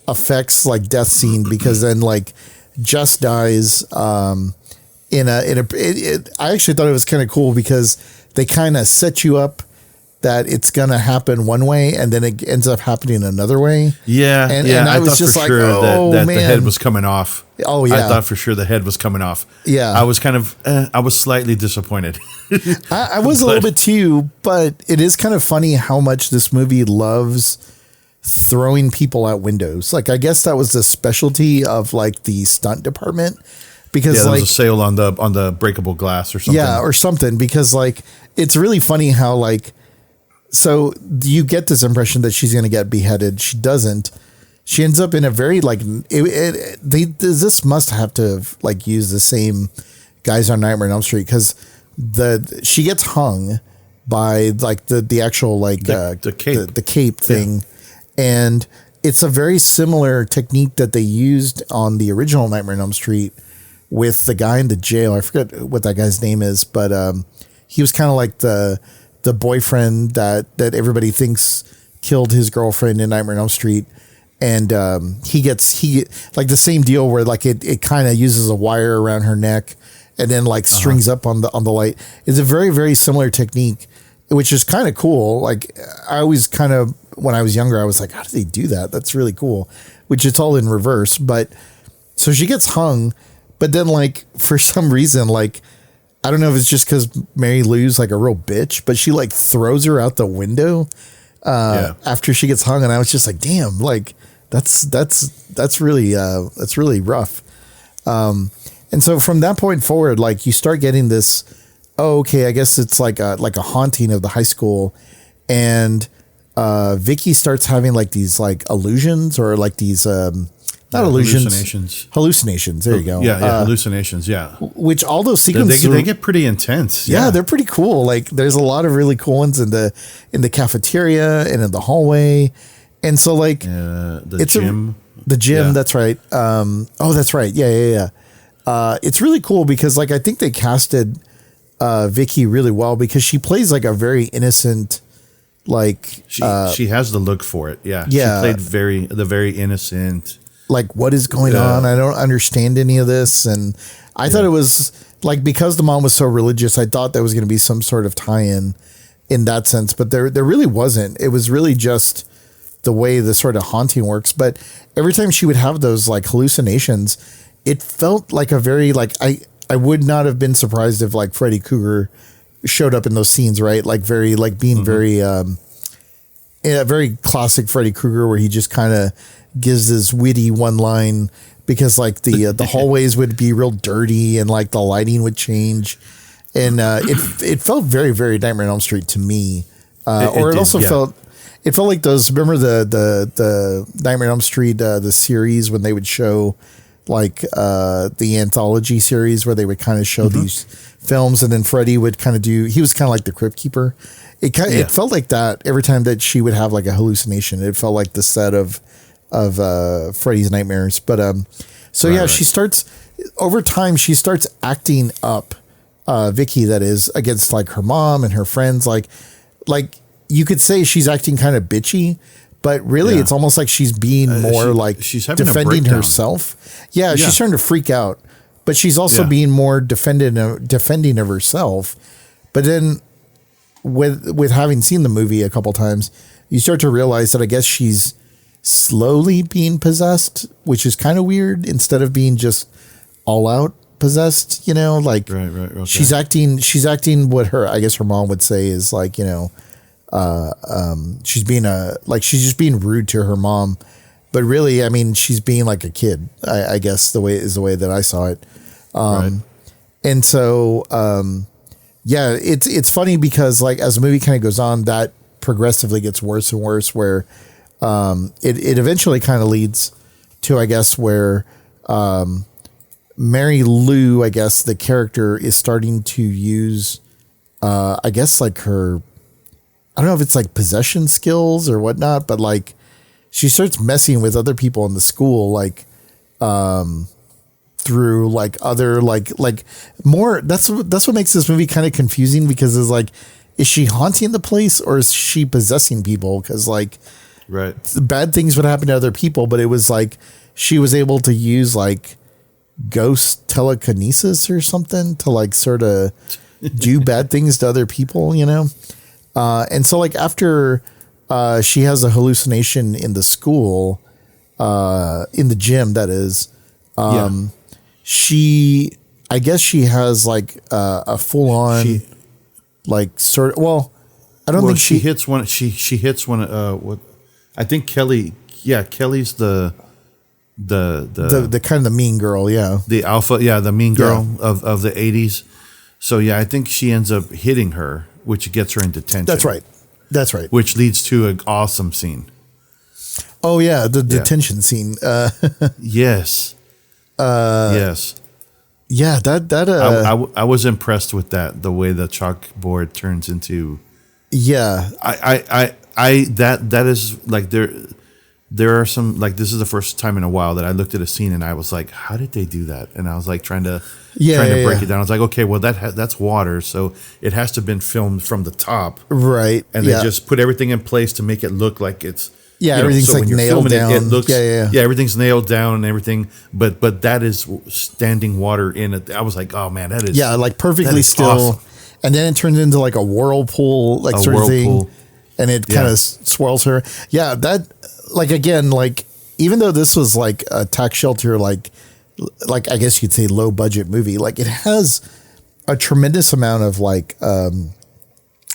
effects, like death scene because then like Jess dies, I actually thought it was kind of cool because they kind of set you up that it's going to happen one way and then it ends up happening another way. Yeah. And I was just like, that the head was coming off. Oh, yeah. I thought for sure the head was coming off. Yeah. I was kind of, I was slightly disappointed. I was a little bit too, but it is kind of funny how much this movie loves throwing people out windows. Like, I guess that was the specialty of like the stunt department. Because there like was a sale on the breakable glass or something. Yeah, or something. Because like, it's really funny how like, so you get this impression that she's going to get beheaded. She doesn't. She ends up in a very like this must have to have like used the same guys on Nightmare on Elm Street because she gets hung by like the actual like the cape thing, and it's a very similar technique that they used on the original Nightmare on Elm Street with the guy in the jail. I forget what that guy's name is, but he was kind of like the boyfriend that everybody thinks killed his girlfriend in Nightmare on Elm Street. And he gets like the same deal where like it kind of uses a wire around her neck and then like strings up on the light. It's a very, very similar technique, which is kind of cool. Like I always kind of, when I was younger, I was like, how do they do that? That's really cool, which it's all in reverse. But so she gets hung, but then like for some reason, like, I don't know if it's just because Mary Lou's like a real bitch, but she like throws her out the window after she gets hung. And I was just like, damn, like that's really rough. And so from that point forward, like you start getting this, I guess it's like a haunting of the high school. And Vicky starts having like these like illusions or like these, not illusions. Hallucinations. There you go. Yeah, hallucinations. Yeah. Which all those sequences they get pretty intense. Yeah, they're pretty cool. Like there's a lot of really cool ones in the cafeteria and in the hallway, and so like the gym. The gym. Yeah. That's right. That's right. Yeah. It's really cool because like I think they casted Vicky really well because she plays like a very innocent. Like she has the look for it. Yeah. She played the very innocent. Like, what is going on? I don't understand any of this. And I thought it was like, because the mom was so religious, I thought there was going to be some sort of tie-in in that sense, but there really wasn't. It was really just the way the sort of haunting works. But every time she would have those like hallucinations, it felt like a very, like, I would not have been surprised if like Freddy Krueger showed up in those scenes, right? Like very, like being very, a very classic Freddy Krueger where he just kind of gives this witty one line because like the hallways would be real dirty and like the lighting would change. And it felt very, very Nightmare on Elm Street to me. It also felt, it felt like those. Remember the Nightmare on Elm Street the series when they would show like the anthology series where they would kind of show these films, and then Freddy would kind of do. He was kind of like the Crypt Keeper. It felt like that every time that she would have like a hallucination. It felt like the set of Freddy's nightmares. But she starts over time. She starts acting up Vicky, that is, against like her mom and her friends. Like you could say she's acting kind of bitchy, but really it's almost like she's being more she's defending herself. Yeah, she's starting to freak out, but she's also being more defending of herself. But then with having seen the movie a couple times, you start to realize that I guess she's slowly being possessed, which is kind of weird, instead of being just all out possessed, like okay. she's acting what I guess her mom would say is like, she's she's just being rude to her mom, but really, I mean, she's being like a kid, I guess the way that I saw it. And so, it's funny because like as the movie kind of goes on, that progressively gets worse and worse, where it eventually kind of leads to, I guess, where Mary Lou, I guess the character, is starting to use I guess like her, I don't know if it's like possession skills or whatnot, but like she starts messing with other people in the school, like through like other like more. That's what makes this movie kind of confusing, because it's like, is she haunting the place or is she possessing people? Because like bad things would happen to other people, but it was like she was able to use like ghost telekinesis or something to like sort of do bad things to other people, and so like after she has a hallucination in the school, in the gym, that is, I guess she has like a full on like sort of, well, I don't think she hits one. She hits one. What I think Kelly's the kind of the mean girl. The alpha. The mean girl of the 80s. So I think she ends up hitting her, which gets her in detention. That's right. Which leads to an awesome scene. Oh yeah, the detention scene. Yes. Yes. Yeah, I was impressed with that, the way the chalkboard turns into. Yeah. That is like there are some, like, this is the first time in a while that I looked at a scene and I was like, how did they do that? And I was like trying to break it down. I was like, okay, well that's water, so it has to have been filmed from the top, right? And they just put everything in place to make it look like it's everything's so like nailed down. It looks everything's nailed down and everything, but that is standing water in it. I was like, oh man, that is like perfectly still, awesome. And then it turns into like a whirlpool, like sort of thing, and it kind of swirls her. Yeah, that. Like, again, like, even though this was like a tax shelter, like I guess you'd say low budget movie, like it has a tremendous amount of like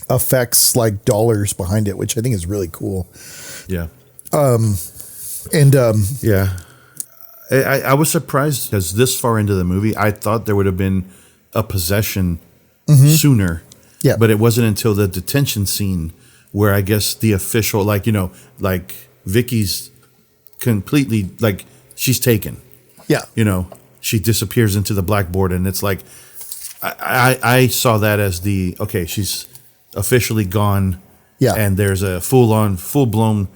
effects, like dollars behind it, which I think is really cool. Yeah. I was surprised because this far into the movie, I thought there would have been a possession sooner. Yeah. But it wasn't until the detention scene where I guess the official, like, Vicky's completely, like, she's taken. Yeah. She disappears into the blackboard, and it's like, I saw that as she's officially gone. Yeah. And there's a full-blown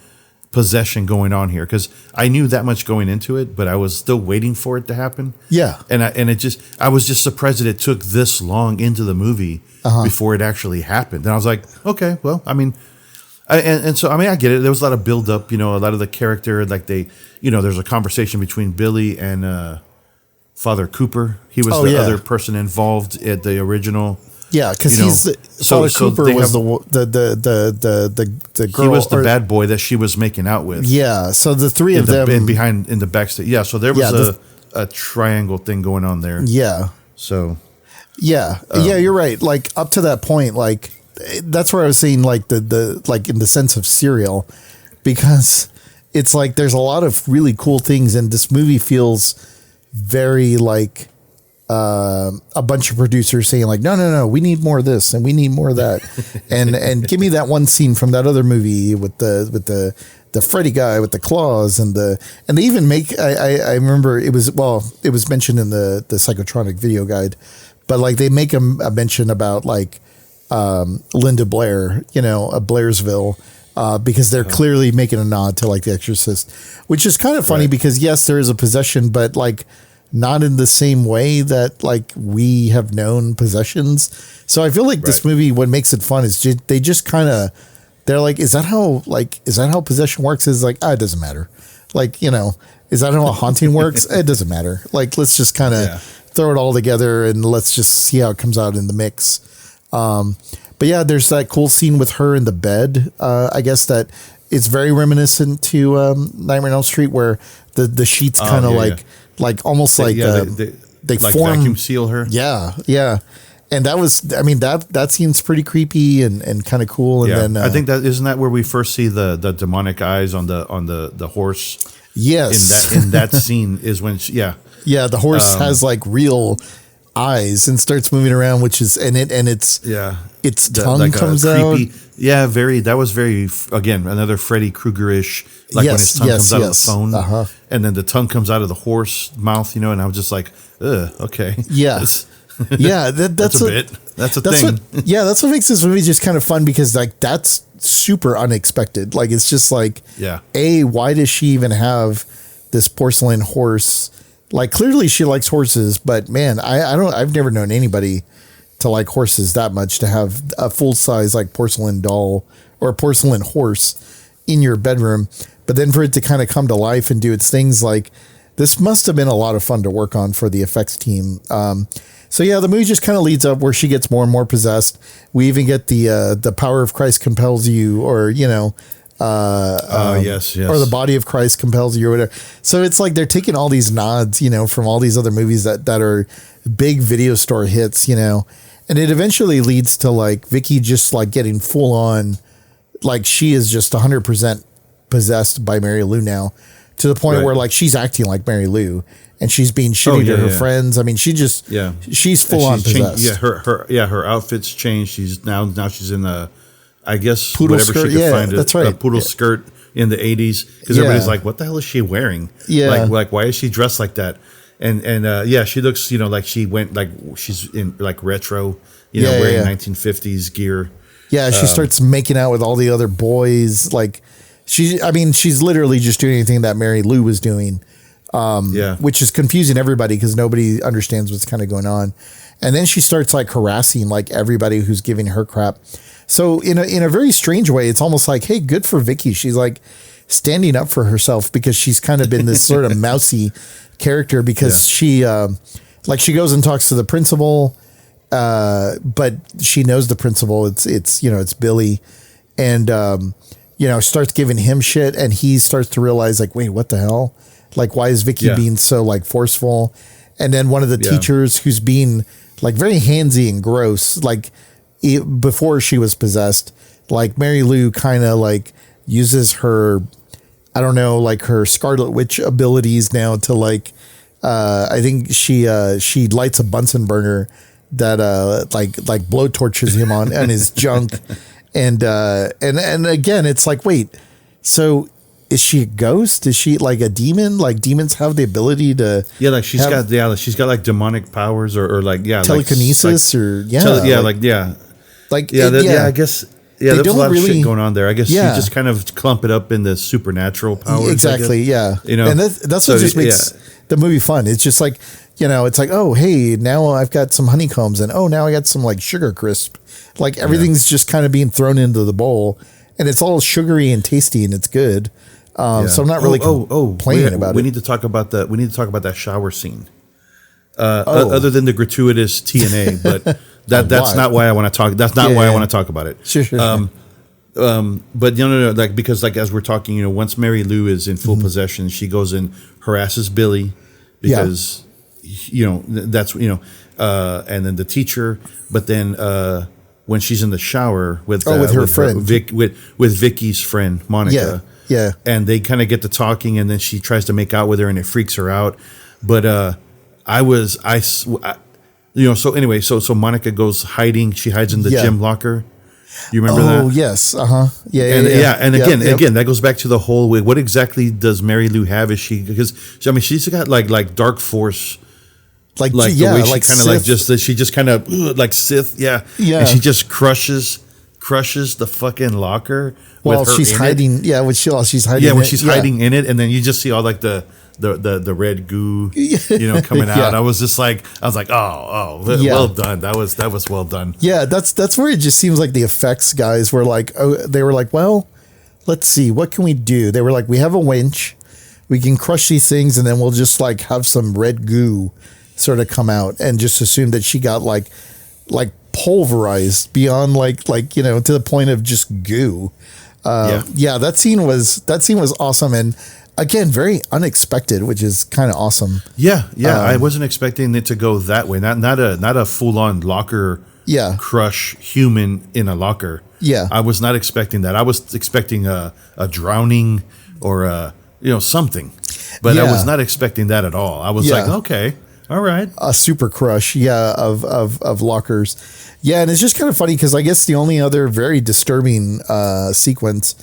possession going on here, because I knew that much going into it, but I was still waiting for it to happen. Yeah. And I was just surprised that it took this long into the movie before it actually happened. And I was like, okay, well, I mean, so I get it. There was a lot of build up, a lot of the character, like there's a conversation between Billy and Father Cooper. He was the other person involved at the original. Yeah, because Father Cooper was the girl. He was the bad boy that she was making out with. Yeah, so the three of them in the backstage. Yeah, so there was a triangle thing going on there. Yeah. So. Yeah, you're right. Like up to that point, like. That's where I was saying, like the like in the sense of serial, because it's like there's a lot of really cool things, and this movie feels very like a bunch of producers saying like, no, we need more of this and we need more of that, and give me that one scene from that other movie with the Freddy guy with the claws and they even make I remember it was mentioned in the Psychotronic video guide, but like they make a mention about like Linda Blair, Blairsville. Because they're clearly making a nod to like The Exorcist, which is kind of funny because yes, there is a possession, but like not in the same way that like we have known possessions. So I feel like this movie, what makes it fun is they just kind of, they're like, is that how possession works? Is like, it doesn't matter. Like, is that how a haunting works? It doesn't matter. Like, let's just kind of throw it all together and let's just see how it comes out in the mix. But yeah, there's that cool scene with her in the bed. I guess that it's very reminiscent to Nightmare on Elm Street, where the sheets kind of like almost they like form, vacuum seal her. Yeah. And that seems pretty creepy and kind of cool. And then I think isn't that where we first see the demonic eyes on the horse? Yes. In that scene is when the horse has like real eyes and starts moving around, which is its tongue like comes creepy, out. Yeah, that was very, again, another Freddy Krueger-ish, like when his tongue comes out of the phone, and then the tongue comes out of the horse mouth, and I was just like, ugh, okay. Yeah. That's a thing. That's what makes this movie just kind of fun, because like that's super unexpected. Like it's just like, why does she even have this porcelain horse? Like clearly she likes horses, but man, I've never known anybody to like horses that much, to have a full size like porcelain doll or a porcelain horse in your bedroom. But then for it to kind of come to life and do its things, like this must have been a lot of fun to work on for the effects team. So yeah, the movie just kind of leads up where she gets more and more possessed. We even get the power of Christ compels you, or yes, or the body of Christ compels you, or whatever. So it's like they're taking all these nods, from all these other movies that are big video store hits, and it eventually leads to like Vicky just like getting full on, like she is just 100% possessed by Mary Lou now, to the point where like she's acting like Mary Lou and she's being shitty to her friends. I mean, she's full on possessed. Her outfit's changed. She's now she's in the, I guess, poodle whatever skirt. she could find, that's right. A poodle skirt in the 80s, because everybody's like, what the hell is she wearing? Like why is she dressed like that? And she looks, like she went, like she's in like retro, wearing 1950s gear. Yeah, she starts making out with all the other boys. Like she's literally just doing anything that Mary Lou was doing. Which is confusing everybody because nobody understands what's kind of going on. And then she starts like harassing like everybody who's giving her crap. So in a very strange way, it's almost like, hey, good for Vicky. She's like standing up for herself, because she's kind of been this sort of mousy character, because she goes and talks to the principal, but she knows the principal. It's Billy, and starts giving him shit, and he starts to realize like, wait, what the hell? Like, why is Vicky being so like forceful? And then one of the teachers who's being like very handsy and gross, like before she was possessed, like Mary Lou kind of like uses her, I don't know, like her Scarlet Witch abilities now to like, I think she lights a Bunsen burner that like blow torches him on his junk, and again it's like, wait, so is she a ghost? Is she like a demon? Like demons have the ability to she's got like demonic powers or like telekinesis I guess there's a lot of shit going on there. I guess you just kind of clump it up in the supernatural powers. Exactly, and that's what just makes the movie fun. It's just like, it's like, oh, hey, now I've got some honeycombs, and oh, now I got some like sugar crisp. Like everything's just kind of being thrown into the bowl, and it's all sugary and tasty, and it's good. So I'm not really complaining about it. We need to talk about that shower scene. Other than the gratuitous TNA, but that's not why I want to talk. That's not why I want to talk about it. Sure. But no, like, because like as we're talking, once Mary Lou is in full possession, she goes and harasses Billy because that's and then the teacher. But then when she's in the shower with her friend, with Vicky's friend Monica. And they kind of get to talking, and then she tries to make out with her, and it freaks her out. But So anyway, so Monica goes hiding. She hides in the gym locker. You remember that? Oh yes, Yeah. And again, that goes back to the whole way. What exactly does Mary Lou have? Is she because she's got like dark force, like the way she kind of like she just kind of like Sith, and she just crushes the fucking locker. Well, she's hiding. Yeah, when she's hiding. Yeah, when she's hiding in it, and then you just see all like the red goo, coming out. I was like, well done. That was well done. Yeah, that's where it just seems like the effects guys were like, they were like, well, let's see, what can we do? They were like, we have a winch, we can crush these things, and then we'll just like have some red goo sort of come out, and just assume that she got like pulverized beyond like to the point of just goo. That scene was awesome, and again, very unexpected, which is kind of awesome. I wasn't expecting it to go that way. Not a full on locker. Crush human in a locker. I was not expecting that. I was expecting a drowning or something, but I was not expecting that at all. I was like, okay, all right, a super crush, of lockers. Yeah, and it's just kind of funny because I guess the only other very disturbing sequence,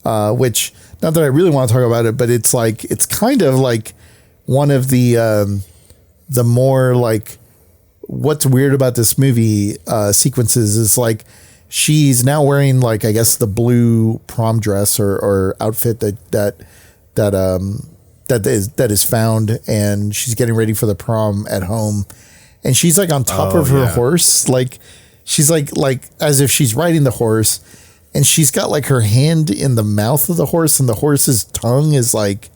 which, not that I really want to talk about it, but it's kind of like one of the more like what's weird about this movie sequences is like she's now wearing like, I guess, the blue prom dress or outfit that is found, and she's getting ready for the prom at home. And she's like on top of her horse, like she's like as if she's riding the horse, and she's got like her hand in the mouth of the horse, and the horse's tongue is like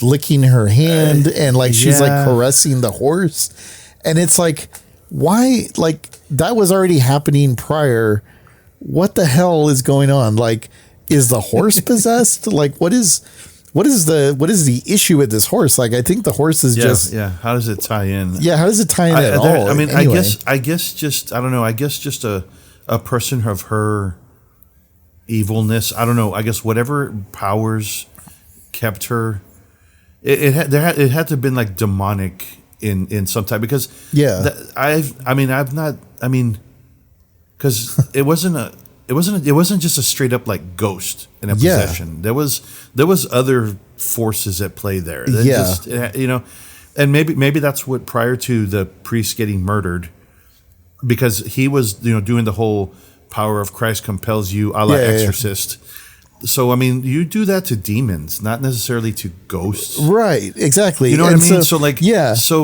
licking her hand, and like she's like caressing the horse. And it's like, why? Like that was already happening prior. What the hell is going on? Like, is the horse possessed? Like, what is the issue with this horse? Like, I think the horse is just How does it tie in? Yeah, how does it tie in at all? I mean, anyway. I guess just I don't know. I guess just a person of her evilness. I don't know. I guess whatever powers kept her. It had to have been like demonic in some type, because because it wasn't just a straight up like ghost in a possession. There was other forces at play there. And maybe that's what, prior to the priest getting murdered, because he was doing the whole power of Christ compels you, a la Exorcist. So I mean, you do that to demons, not necessarily to ghosts. Right, exactly. You know what I mean? So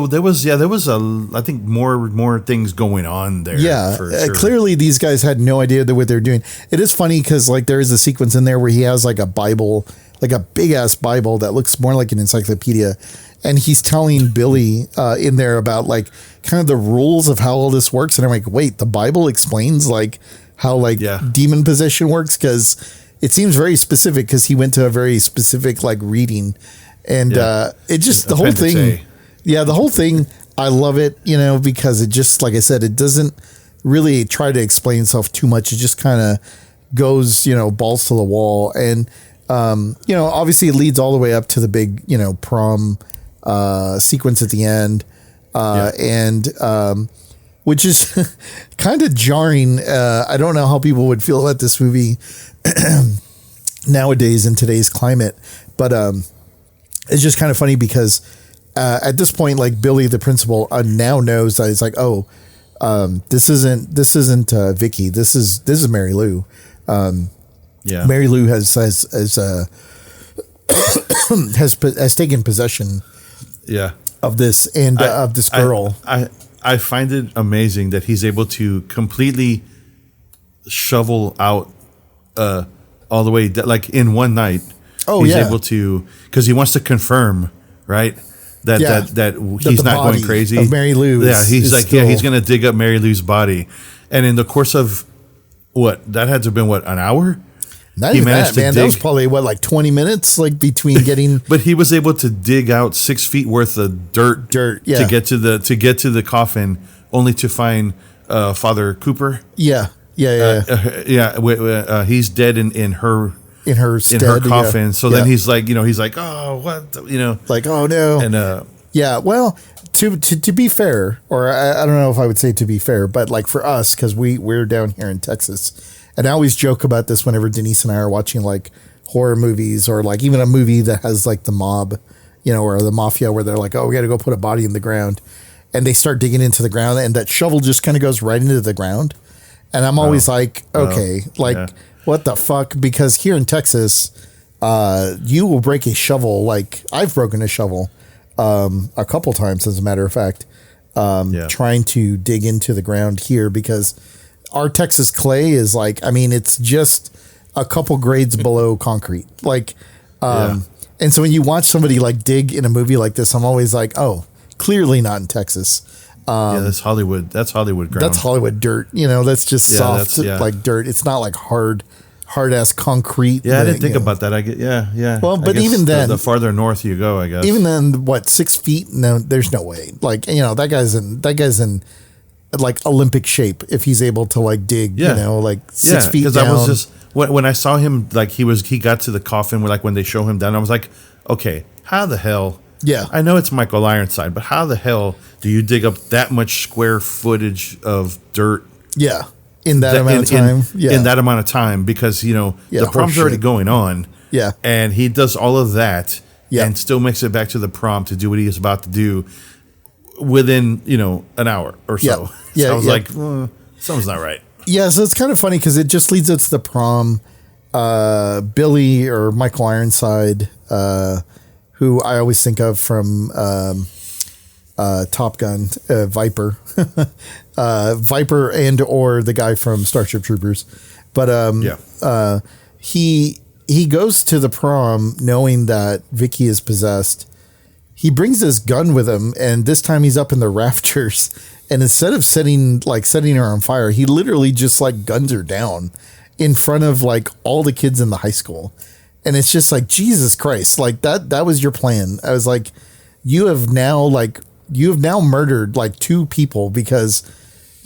there was I think more things going on there. Yeah, for sure. Clearly these guys had no idea what they're doing. It is funny because like there is a sequence in there where he has like a Bible, like a big ass Bible that looks more like an encyclopedia, and he's telling Billy in there about like kind of the rules of how all this works. And I'm like, wait, the Bible explains like how like demon possession works? Because it seems very specific, because he went to a very specific like reading, and it just the whole thing. The whole thing. I love it, because it just, like I said, it doesn't really try to explain itself too much. It just kind of goes, balls to the wall, and obviously it leads all the way up to the big, prom sequence at the end, and which is kind of jarring. I don't know how people would feel about this movie nowadays in today's climate, but it's just kind of funny because at this point, like Billy, the principal, now knows that it's like, this isn't Vicky. This is Mary Lou. Mary Lou has taken possession. Of this and of this girl. I find it amazing that he's able to completely shovel out all the way, like in one night. He's able to, because he wants to confirm, right, that he's not going crazy. Of Mary Lou. He's going to dig up Mary Lou's body, and in the course of that had to have been an hour. Not even that, man. That was probably like 20 minutes, like between getting. But he was able to dig out 6 feet worth of dirt to get to the coffin, only to find Father Cooper. He's dead in her stead, coffin. So then he's like, oh, what, like, oh no, and Yeah, well, to be fair, or I don't know if I would say to be fair, but like for us, because we're down here in Texas, and I always joke about this whenever Denise and I are watching like horror movies or like even a movie that has like the mob, or the mafia, where they're like, oh, we got to go put a body in the ground, and they start digging into the ground, and that shovel just kind of goes right into the ground, and I'm always like, okay, what the fuck? Because here in Texas, you will break a shovel. Like I've broken a shovel. A couple times, as a matter of fact, trying to dig into the ground here because our Texas clay is like, I mean, it's just a couple grades below concrete. Like, and so when you watch somebody like dig in a movie like this, I'm always like, oh, clearly not in Texas. That's Hollywood. That's Hollywood ground. That's Hollywood dirt. That's just soft, like dirt. It's not like hard ass concrete. Yeah, I didn't think about that. I get, yeah. Well, but even then, the farther north you go, I guess. Even then, what, 6 feet? No, there's no way. Like, that guy's in like Olympic shape if he's able to like dig. Like 6 feet down. Because I was just when I saw him, like he got to the coffin, like when they show him down, I was like, okay, how the hell? Yeah, I know it's Michael Ironside, but how the hell do you dig up that much square footage of dirt? Yeah. In that amount of time. In that amount of time, because, the prom's already going on. Yeah. And he does all of that and still makes it back to the prom to do what he is about to do within, an hour or so. Yeah. So I was like, something's not right. Yeah. So it's kind of funny because it just leads us to the prom. Billy or Michael Ironside, who I always think of from Top Gun, Viper. Viper and or the guy from Starship Troopers, but he goes to the prom knowing that Vicky is possessed. He brings his gun with him, and this time he's up in the rafters. And instead of setting her on fire, he literally just like guns her down in front of like all the kids in the high school. And it's just like, Jesus Christ, like that was your plan. I was like, you have now murdered like 2 people because,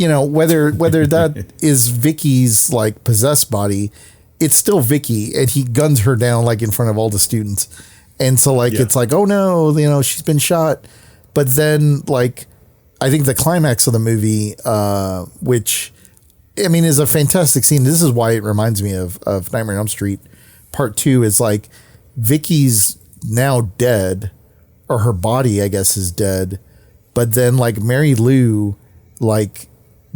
whether that is Vicky's like possessed body, it's still Vicky, and he guns her down like in front of all the students. And so like, it's like, oh no, she's been shot. But then like, I think the climax of the movie, which I mean, is a fantastic scene. This is why it reminds me of Nightmare on Elm Street Part 2 is like Vicky's now dead, or her body, I guess, is dead. But then like Mary Lou, like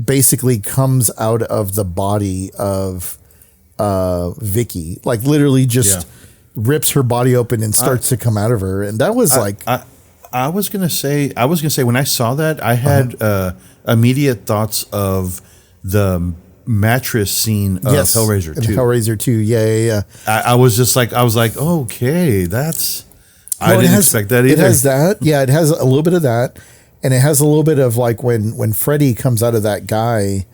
basically comes out of the body of Vicky, like literally just rips her body open and starts to come out of her. And that was I was gonna say when I saw that, I had immediate thoughts of the mattress scene of Hellraiser 2. Hellraiser 2, yeah. I was like, okay, that's. I didn't expect that either. It has that, it has a little bit of that, and it has a little bit of like when Freddy comes out of that guy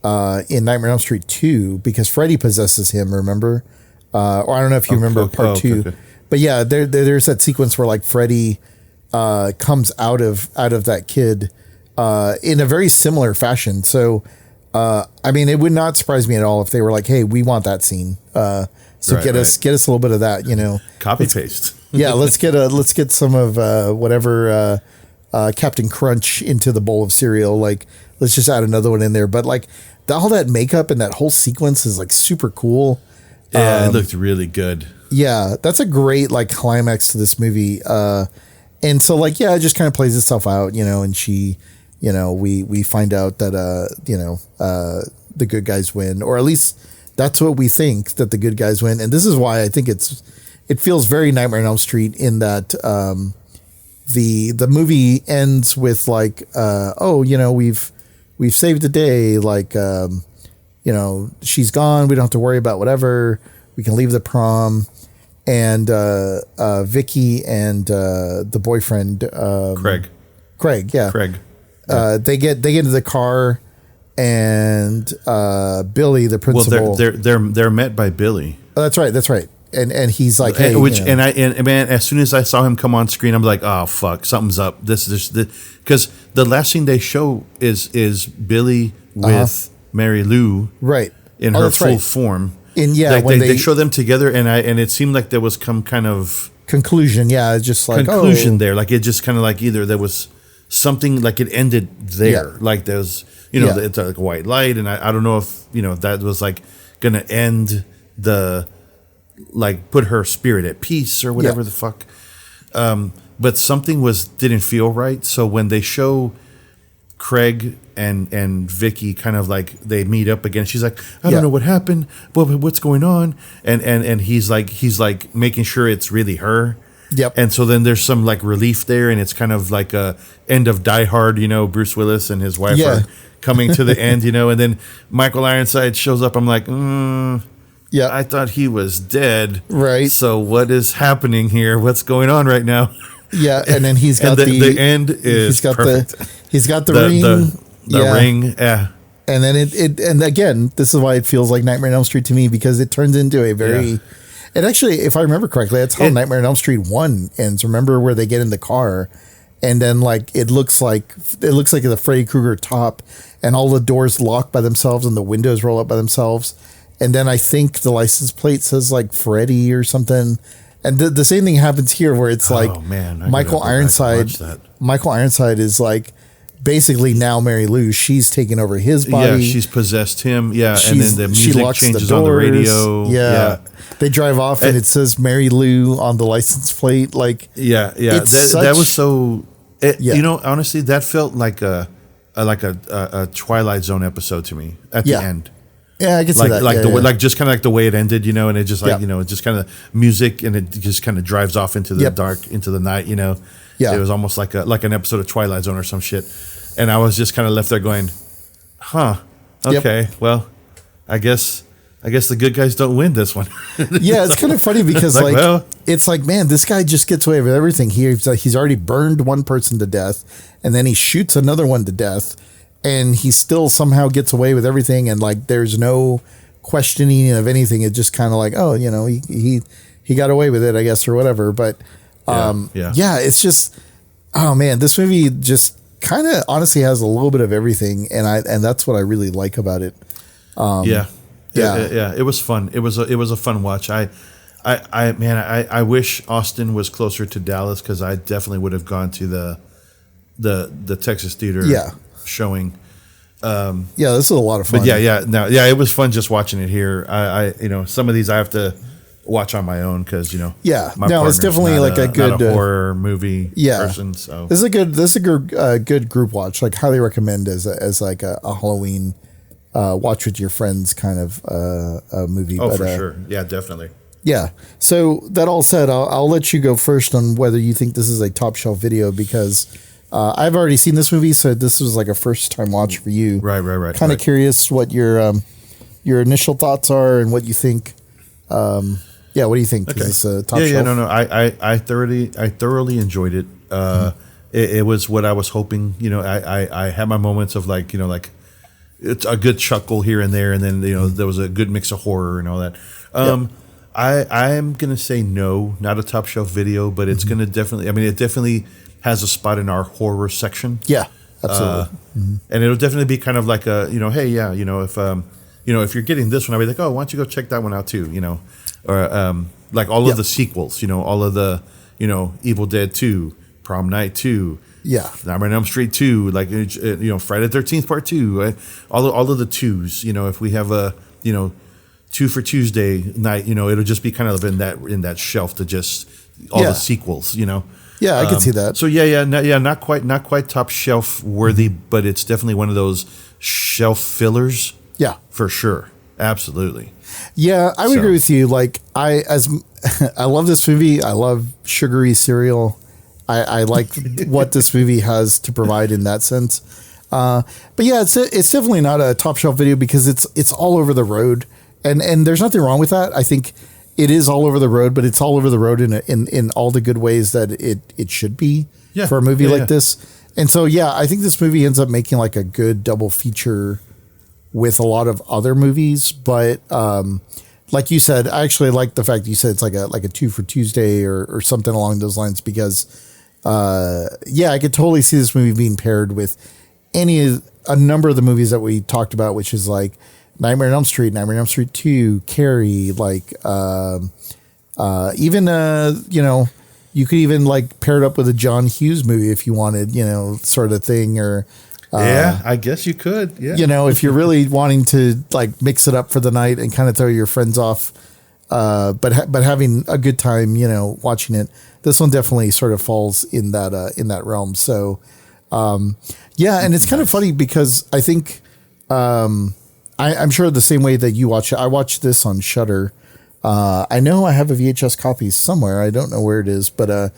in Nightmare on Elm Street 2, because Freddy possesses him. Remember, or I don't know if you remember Part 2, but yeah, there's that sequence where like Freddy comes out of that kid in a very similar fashion. So. I mean, it would not surprise me at all if they were like, "Hey, we want that scene." Get us a little bit of that, Copy paste. Yeah, let's get some of whatever Captain Crunch into the bowl of cereal. Like, let's just add another one in there. But like, all that makeup and that whole sequence is like super cool. Yeah, it looked really good. Yeah, that's a great like climax to this movie. And so like, it just kind of plays itself out, and she. We find out that, the good guys win, or at least that's what we think, that the good guys win. And this is why I think it feels very Nightmare on Elm Street in that, the movie ends with like, we've saved the day. Like, she's gone. We don't have to worry about whatever. We can leave the prom. And, Vicky and, the boyfriend, Craig. Yeah. Craig. They get into the car, and Billy, the principal. Well, they're met by Billy. Oh, that's right. And he's like, hey, man, as soon as I saw him come on screen, I'm like, oh fuck, something's up. This because the last scene they show is Billy with Mary Lou, right, in her full form. And when they show them together, and it seemed like there was some kind of conclusion. Yeah, just like conclusion there. Like it just kind of like either there was something like it ended there. Yeah. Like there's it's like a white light, and I don't know if that was like gonna end the like put her spirit at peace or whatever the fuck. But something didn't feel right. So when they show Craig and Vicky kind of like they meet up again, she's like, I don't know what happened, what's going on, and he's like making sure it's really her. Yep. And so then there's some like relief there, and it's kind of like a end of Die Hard. Bruce Willis and his wife are coming to the end. And then Michael Ironside shows up. I'm like, yeah, I thought he was dead. Right. So what is happening here? What's going on right now? Yeah, and then he's got the end is perfect. He's got the ring. The ring. Yeah. And then and again, this is why it feels like Nightmare on Elm Street to me, because it turns into a very. Yeah. And actually, if I remember correctly, that's how Nightmare on Elm Street 1 ends. Remember where they get in the car, and then like it looks like the Freddy Krueger top, and all the doors lock by themselves and the windows roll up by themselves, and then I think the license plate says like Freddy or something. And the same thing happens here, where it's like Michael Ironside. Michael Ironside is like basically now Mary Lou. She's taken over his body. Yeah, she's possessed him. Yeah, and then the music changes on the radio. Yeah. They drive off and it says Mary Lou on the license plate. Like that was so. Honestly, that felt like a Twilight Zone episode to me at the end. Yeah, I can see that. Like just kind of like the way it ended, and it just like it just kind of music, and it just kind of drives off into the dark, into the night. Yeah, it was almost like an episode of Twilight Zone or some shit, and I was just kind of left there going, "Huh, okay, well, I guess the good guys don't win this one." Yeah, it's kind of funny because it's like, man, this guy just gets away with everything. He's already burned one person to death, and then he shoots another one to death. And he still somehow gets away with everything, and like there's no questioning of anything. It's just kind of like, he got away with it, I guess, or whatever. But it's just, oh man, this movie just kind of honestly has a little bit of everything, and that's what I really like about it. It was fun. It was a fun watch. I wish Austin was closer to Dallas, because I definitely would have gone to the Texas Theater. Showing. This is a lot of fun. But it was fun just watching it here. I some of these I have to watch on my own, because it's definitely like a good horror movie person. So this is a good group watch. Like highly recommend as like a Halloween watch with your friends kind of movie. Oh, for sure. Yeah, definitely. Yeah. So that all said, I'll let you go first on whether you think this is a top shelf video, because I've already seen this movie, so this was like a first time watch for you. Right. Kind of curious what your initial thoughts are and what you think. What do you think? Okay. Is this a top shelf? No. I thoroughly enjoyed it. It was what I was hoping. I had my moments of like it's a good chuckle here and there, and then there was a good mix of horror and all that. I'm gonna say no, not a top shelf video, but it's gonna definitely. I mean, it definitely has a spot in our horror section. Yeah, absolutely. And it'll definitely be kind of like a, if you're getting this one, I'll be like, oh, why don't you go check that one out too, or like all of the sequels, all of the, Evil Dead 2, Prom Night 2, Nightmare on Elm Street 2, like, Friday the 13th Part 2, all of the twos, if we have a, 2 for Tuesday night, it'll just be kind of in that shelf to just all the sequels, Yeah, I can see that. So not quite top shelf worthy, but it's definitely one of those shelf fillers. Yeah, for sure, absolutely. Yeah, I would agree with you. Like I love this movie. I love sugary cereal. I like what this movie has to provide in that sense. But yeah, it's definitely not a top shelf video, because it's all over the road, and there's nothing wrong with that. I think it is all over the road, but it's all over the road in all the good ways that it should be for a movie like this. And so, I think this movie ends up making like a good double feature with a lot of other movies. But like you said, I actually like the fact that you said it's like a 2 for Tuesday or something along those lines, because I could totally see this movie being paired with a number of the movies that we talked about, which is like Nightmare on Elm Street, Nightmare on Elm Street 2, Carrie, like Even you could even like pair it up with a John Hughes movie if you wanted, sort of thing, or yeah, I guess you could. Yeah, if you're really wanting to like mix it up for the night and kind of throw your friends off, but having a good time, watching it. This one definitely sort of falls in that realm. So, yeah, and it's kind of funny because I think I'm sure the same way that you watch it. I watched this on Shudder. I know I have a VHS copy somewhere. I don't know where it is, but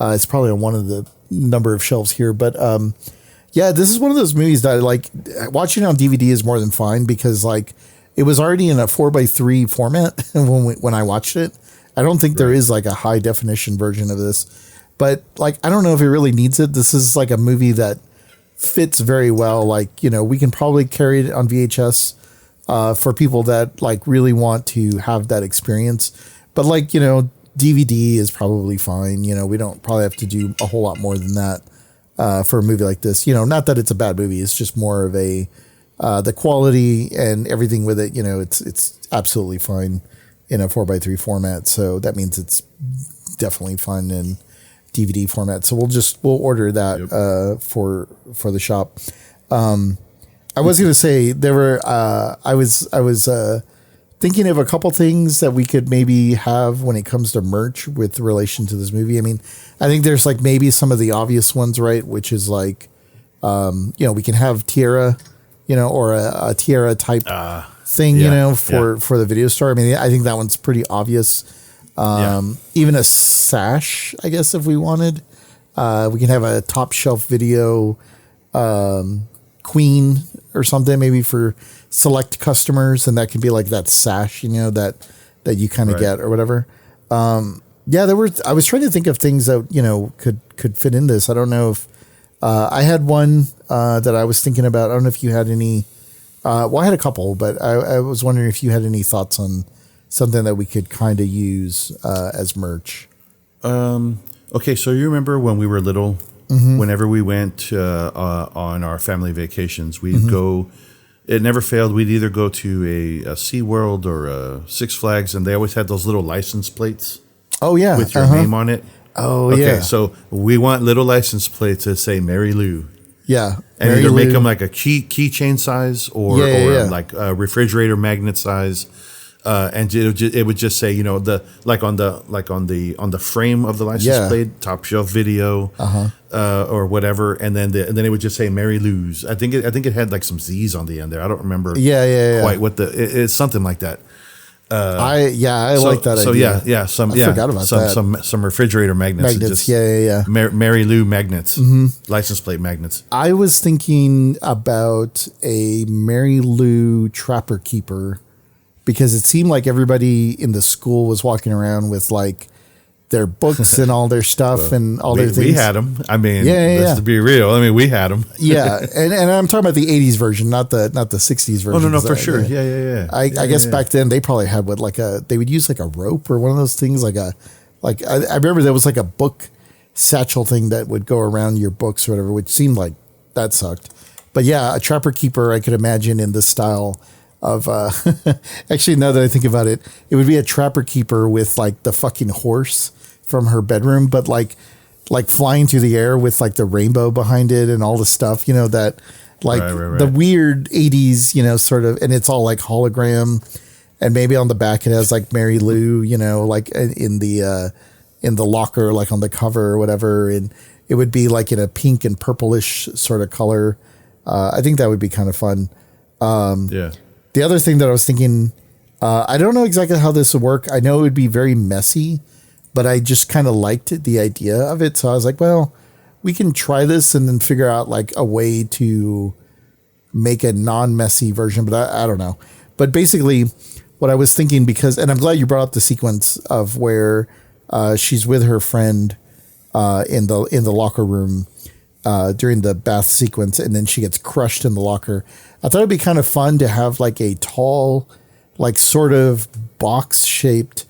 it's probably on one of the number of shelves here. But yeah, this is one of those movies that like watching it on DVD is more than fine because like it was already in a 4:3 format when I watched it. I don't think there is like a high definition version of this, but like I don't know if it really needs it. This is like a movie that fits very well. Like we can probably carry it on VHS. For people that like really want to have that experience, but like, DVD is probably fine. We don't probably have to do a whole lot more than that, for a movie like this, not that it's a bad movie. It's just more of the quality and everything with it, it's absolutely fine in a 4:3 format. So that means it's definitely fine in DVD format. So we'll order that, for the shop. I was going to say I was thinking of a couple things that we could maybe have when it comes to merch with relation to this movie. I mean, I think there's like maybe some of the obvious ones, right? Which is like, we can have tiara, or a tiara type thing, for the video store. I mean, I think that one's pretty obvious. Even a sash, I guess, if we wanted, we can have a top shelf video, queen or something maybe for select customers, and that can be like that sash, that you kind of get or whatever. I was trying to think of things that could fit in this. I don't know if I had one that I was thinking about. I don't know if you had any. Well, I had a couple, but I was wondering if you had any thoughts on something that we could kind of use as merch. Okay, so you remember when we were little? Mm-hmm. Whenever we went on our family vacations, we'd go. It never failed. We'd either go to a SeaWorld or a Six Flags, and they always had those little license plates. Oh yeah, with your name on it. Oh okay, yeah. So we want little license plates that say Mary Lou. Yeah, and Mary either Lou. Make them like a keychain size or like a refrigerator magnet size. And it would just say, on the frame of the license plate, top shelf video, or whatever, and then it would just say Mary Lou's. I think it had like some Z's on the end there. I don't remember. Quite what it's something like that. I like that idea. I forgot about that. Some refrigerator magnets. Mary Lou magnets, license plate magnets. I was thinking about a Mary Lou Trapper Keeper. Because it seemed like everybody in the school was walking around with like their books and all their stuff and all their things. We had them. I mean, let's be real. I mean, we had them. Yeah, and I'm talking about the '80s version, not the '60s version. Oh no, for sure. Yeah. I guess back then they probably had they would use like a rope or one of those things I remember there was like a book satchel thing that would go around your books or whatever, which seemed like that sucked. But yeah, a Trapper Keeper I could imagine in this style. Of actually, now that I think about it, it would be a Trapper Keeper with like the fucking horse from her bedroom, but like flying through the air with like the rainbow behind it and all the stuff, that like the weird 80s, sort of, and it's all like hologram, and maybe on the back it has like Mary Lou, like in the locker, like on the cover or whatever, and it would be like in a pink and purplish sort of color. I think that would be kind of fun. The other thing that I was thinking, I don't know exactly how this would work. I know it would be very messy, but I just kind of liked the idea of it. So I was like, well, we can try this and then figure out like a way to make a non-messy version, but I don't know. But basically what I was thinking, and I'm glad you brought up the sequence of where she's with her friend in the locker room during the bath sequence, and then she gets crushed in the locker. I thought it'd be kind of fun to have like a tall, like sort of box shaped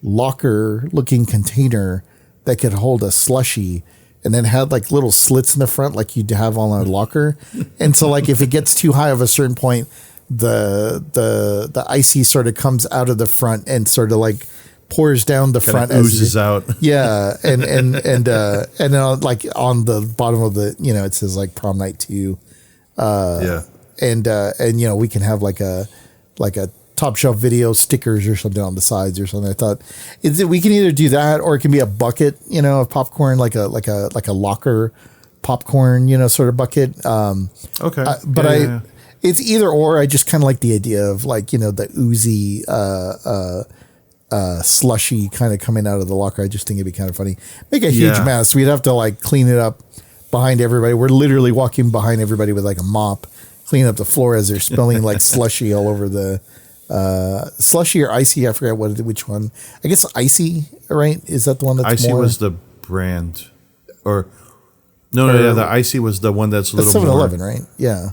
locker looking container that could hold a slushie, and then had like little slits in the front like you'd have on a locker. And so like if it gets too high of a certain point, the icy sort of comes out of the front and sort of like pours down the front, oozes out. Yeah, and then like on the bottom of the, it says like Prom Night 2. And we can have like a top shelf video stickers or something on the sides or something. I thought we can either do that, or it can be a bucket, of popcorn, like a locker popcorn, sort of bucket. Okay. But it's either or. I just kind of like the idea of like, the oozy, slushy kind of coming out of the locker. I just think it'd be kind of funny. Make a huge mess. We'd have to like clean it up behind everybody. We're literally walking behind everybody with like a mop, cleaning up the floor as they're spilling like slushy all over the slushy or icy. I forget which one. I guess icy, right? Is that the one that's icy more? Was the brand, or no, the icy was the one that's a little 7-Eleven, right? Yeah.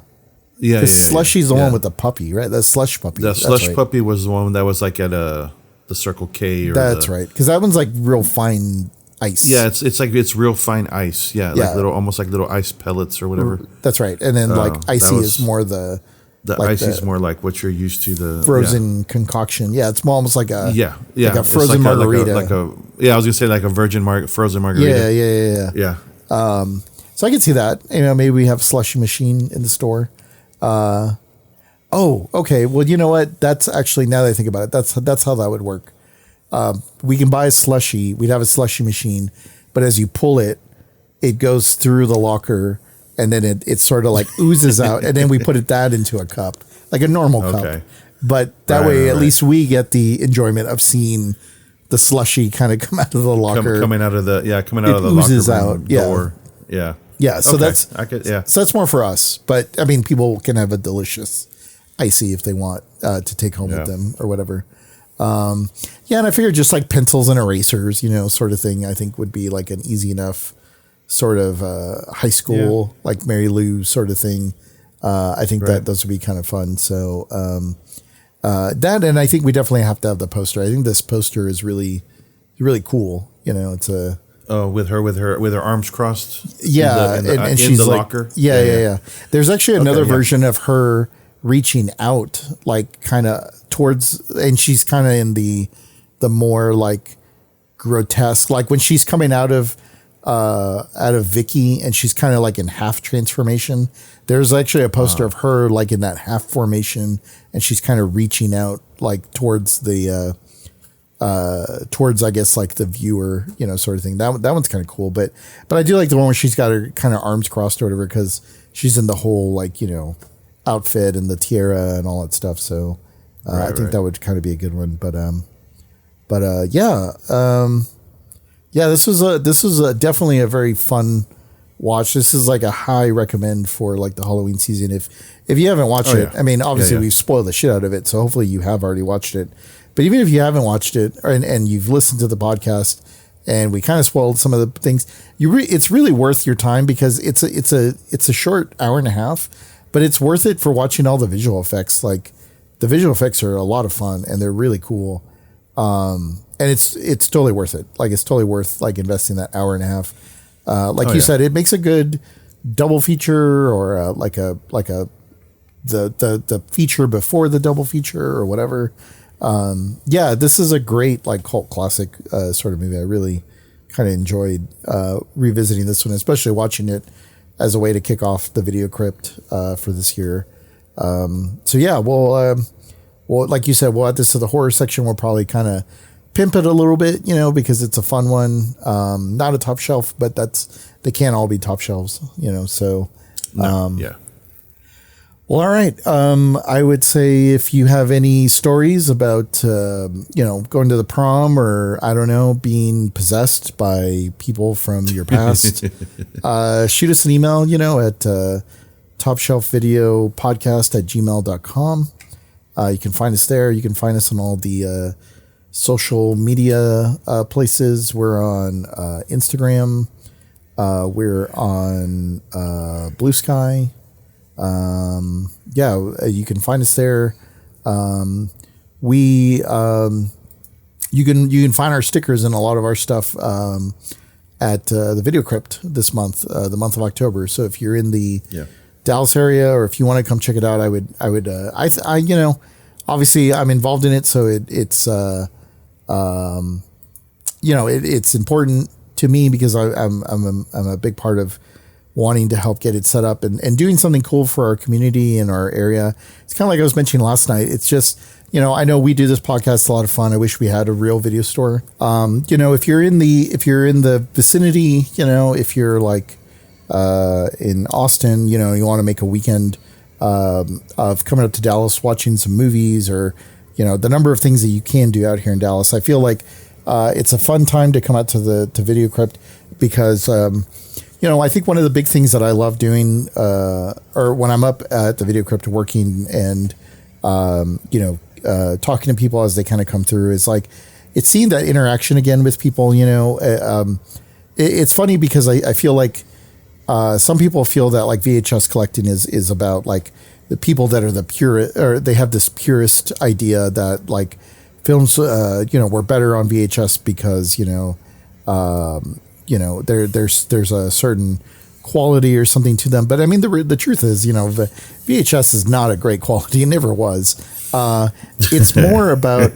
Yeah, Slushy's the one with the puppy, right? The slush puppy. The slush puppy was the one that was like at the Circle K. That's right, because that one's like real fine ice. Yeah, it's real fine ice. Yeah, like almost like little ice pellets or whatever. That's right, and then like icy is more the icy is more like what you're used to, the frozen concoction. Yeah, it's more almost like a like a frozen like margarita. I was gonna say like a frozen margarita. Yeah. So I can see that. Maybe we have a slushy machine in the store. Okay. Well, you know what? That's actually, now that I think about it, that's how that would work. We can buy a slushy. We'd have a slushy machine, but as you pull it, it goes through the locker, and then it sort of like oozes out, and then we put that into a cup, like a normal cup. But that way, at least we get the enjoyment of seeing the slushy kind of come out of the locker, coming out of the oozes locker room door. Yeah, so that's so that's more for us. But I mean, people can have a delicious icy if they want to take home with them or whatever. And I figured just like pencils and erasers, sort of thing, I think would be like an easy enough sort of high school, like Mary Lou sort of thing. I think that those would be kind of fun. So that, and I think we definitely have to have the poster. I think this poster is really, really cool. It's a... Oh, with her arms crossed. Yeah, and she's the like, locker. Yeah. There's actually another version of her reaching out, like kind of towards, and she's kind of in the more like grotesque, like when she's coming out of Vicky, and she's kind of like in half transformation. There's actually a poster of her like in that half formation, and she's kind of reaching out like towards the. Towards, I guess, like the viewer, sort of thing. That one's kind of cool, but I do like the one where she's got her kind of arms crossed or whatever, because she's in the whole like outfit and the tiara and all that stuff. So I think that would kind of be a good one. This was definitely a very fun watch. This is like a high recommend for like the Halloween season. If you haven't watched it, I mean, obviously we've spoiled the shit out of it, so hopefully you have already watched it. But even if you haven't watched it and you've listened to the podcast and we kind of spoiled some of the things, it's really worth your time, because it's a short hour and a half, but it's worth it for watching all the visual effects. Like the visual effects are a lot of fun and they're really cool. And it's totally worth it. Like it's totally worth like investing that hour and a half. You said, it makes a good double feature, or the feature before the double feature or whatever. This is a great like cult classic sort of movie. I really kind of enjoyed revisiting this one, especially watching it as a way to kick off the video Crypt for this year. Well, like you said, we'll add this to the horror section. We'll probably kind of pimp it a little bit, because it's a fun one. Not a top shelf, but they can't all be top shelves, so. Well, all right. I would say if you have any stories about, going to the prom, or I don't know, being possessed by people from your past, shoot us an email, at topshelfvideopodcast@gmail.com. You can find us there. You can find us on all the social media places. We're on Instagram. We're on Blue Sky. You can find us there. You can find our stickers and a lot of our stuff at the Video Crypt this month, the month of October. So if you're in the Dallas area, or if you want to come check it out, I would obviously I'm involved in it, so it's it's important to me because I'm a big part of wanting to help get it set up and doing something cool for our community and our area. It's kind of like I was mentioning last night. It's just, I know we do this podcast. It's a lot of fun. I wish we had a real video store. If you're in the vicinity, if you're like, in Austin, you want to make a weekend, of coming up to Dallas, watching some movies or, the number of things that you can do out here in Dallas. I feel like, it's a fun time to come out to Video Crypt because, I think one of the big things that I love doing, or when I'm up at the Video Crypt working and, talking to people as they kind of come through is like, it's seeing that interaction again with people, it's funny because I feel like, some people feel that like VHS collecting is about like the people that are the purist, or they have this purist idea that like films, were better on VHS because, there's a certain quality or something to them. But I mean, the truth is, VHS is not a great quality. It never was. It's more about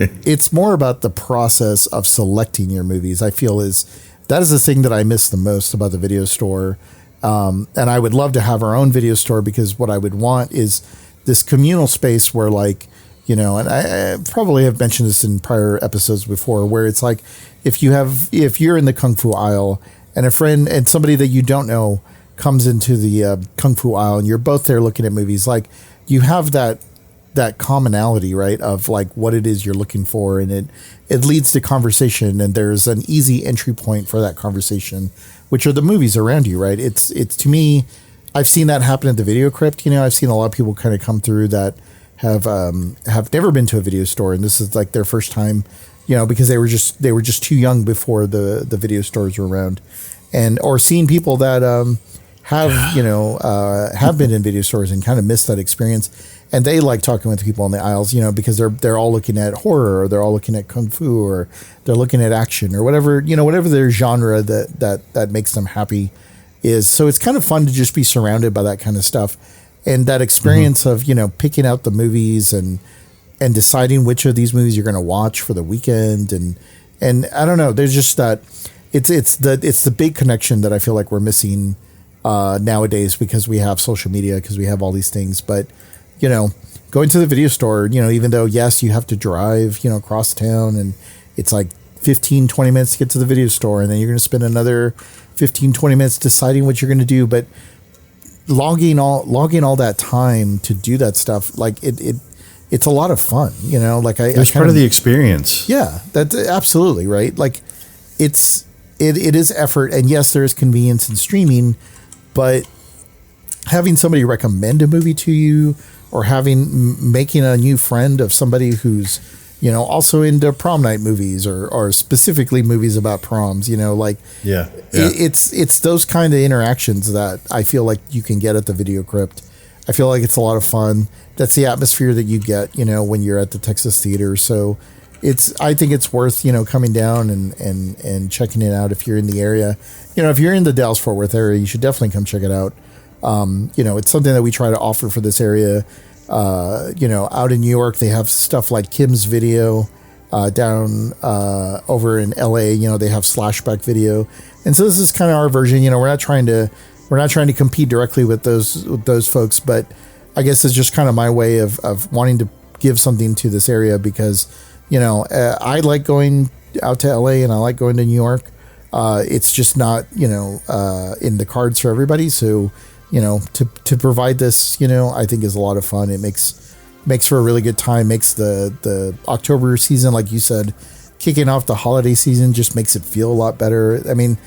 the process of selecting your movies. I feel that is the thing that I miss the most about the video store. And I would love to have our own video store because what I would want is this communal space where like, and I probably have mentioned this in prior episodes before, where it's like, if you're in the Kung Fu aisle and a friend and somebody that you don't know comes into the Kung Fu aisle and you're both there looking at movies, like you have that commonality, right? Of like what it is you're looking for. And it leads to conversation and there's an easy entry point for that conversation, which are the movies around you, right? It's to me, I've seen that happen at the Video Crypt. I've seen a lot of people kind of come through that have never been to a video store. And this is like their first time, because they were just too young before the video stores were around, or seeing people that have been in video stores and kind of missed that experience. And they like talking with people in the aisles, because they're all looking at horror or they're all looking at kung fu or they're looking at action or whatever their genre that makes them happy is. So it's kind of fun to just be surrounded by that kind of stuff. And that experience of, picking out the movies and deciding which of these movies you're going to watch for the weekend. And I don't know, there's just that it's the big connection that I feel like we're missing nowadays because we have social media, because we have all these things. But, going to the video store, even though, yes, you have to drive, across town and it's like 15, 20 minutes to get to the video store. And then you're going to spend another 15, 20 minutes deciding what you're going to do. But logging all that time to do that stuff, like it's a lot of fun, like it's part of the experience. Yeah, that's absolutely right. Like it is effort, and yes, there is convenience in streaming, but having somebody recommend a movie to you or making a new friend of somebody who's, also into prom night movies or specifically movies about proms, it's those kind of interactions that I feel like you can get at the Video Crypt. I feel like it's a lot of fun. That's the atmosphere that you get, when you're at the Texas Theater. So I think it's worth, coming down and checking it out if you're in the area. If you're in the Dallas-Fort Worth area, you should definitely come check it out. It's something that we try to offer for this area. Out in New York, they have stuff like Kim's Video. Down over in LA, they have Slashback Video. And so this is kind of our version. We're not trying to compete directly with those folks, but I guess it's just kind of my way of wanting to give something to this area because, I like going out to LA and I like going to New York. It's just not, in the cards for everybody. So, to provide this, I think is a lot of fun. It makes for a really good time, makes the October season, like you said, kicking off the holiday season just makes it feel a lot better. I mean,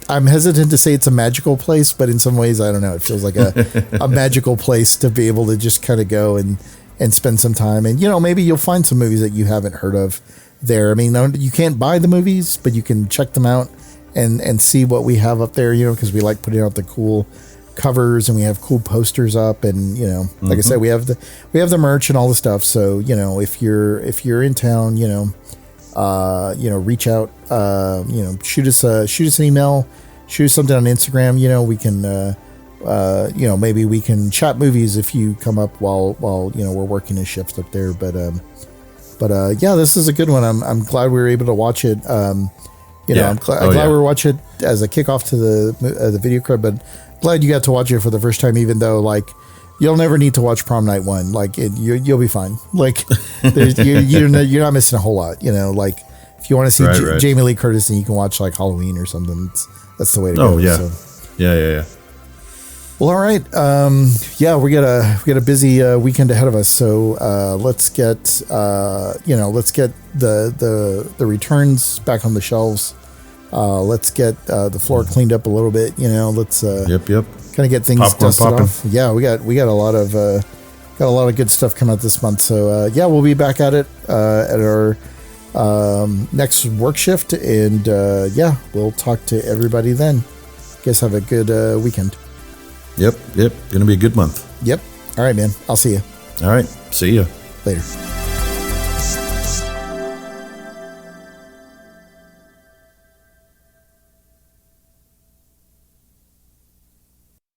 I'm hesitant to say it's a magical place, but in some ways, I don't know. It feels like a magical place to be able to just kind of go and spend some time. And, maybe you'll find some movies that you haven't heard of there. I mean, you can't buy the movies, but you can check them out and see what we have up there, because we like putting out the cool covers and we have cool posters up and, like I said, we have the merch and all the stuff. So, if you're in town, reach out, shoot us an email, shoot us something on Instagram, we can, maybe we can chat movies if you come up while we're working a shift up there. But But yeah, this is a good one. I'm glad we were able to watch it. I'm glad we were watching it as a kickoff to the video club, but glad you got to watch it for the first time, even though like you'll never need to watch Prom Night 1. Like you'll be fine. Like you're not missing a whole lot. Like if you want to see Jamie Lee Curtis, then you can watch like Halloween or something. That's the way to go. Oh yeah. So. Yeah. Well, all right. We got a busy weekend ahead of us. So let's get the returns back on the shelves. Let's get the floor cleaned up a little bit. Let's kind of get things dusted off. Yeah, we got a lot of good stuff coming out this month. So we'll be back at it at our next work shift, and we'll talk to everybody then. Guys, have a good weekend. Yep. Gonna be a good month. Yep. All right, man. I'll see you. All right. See ya. Later.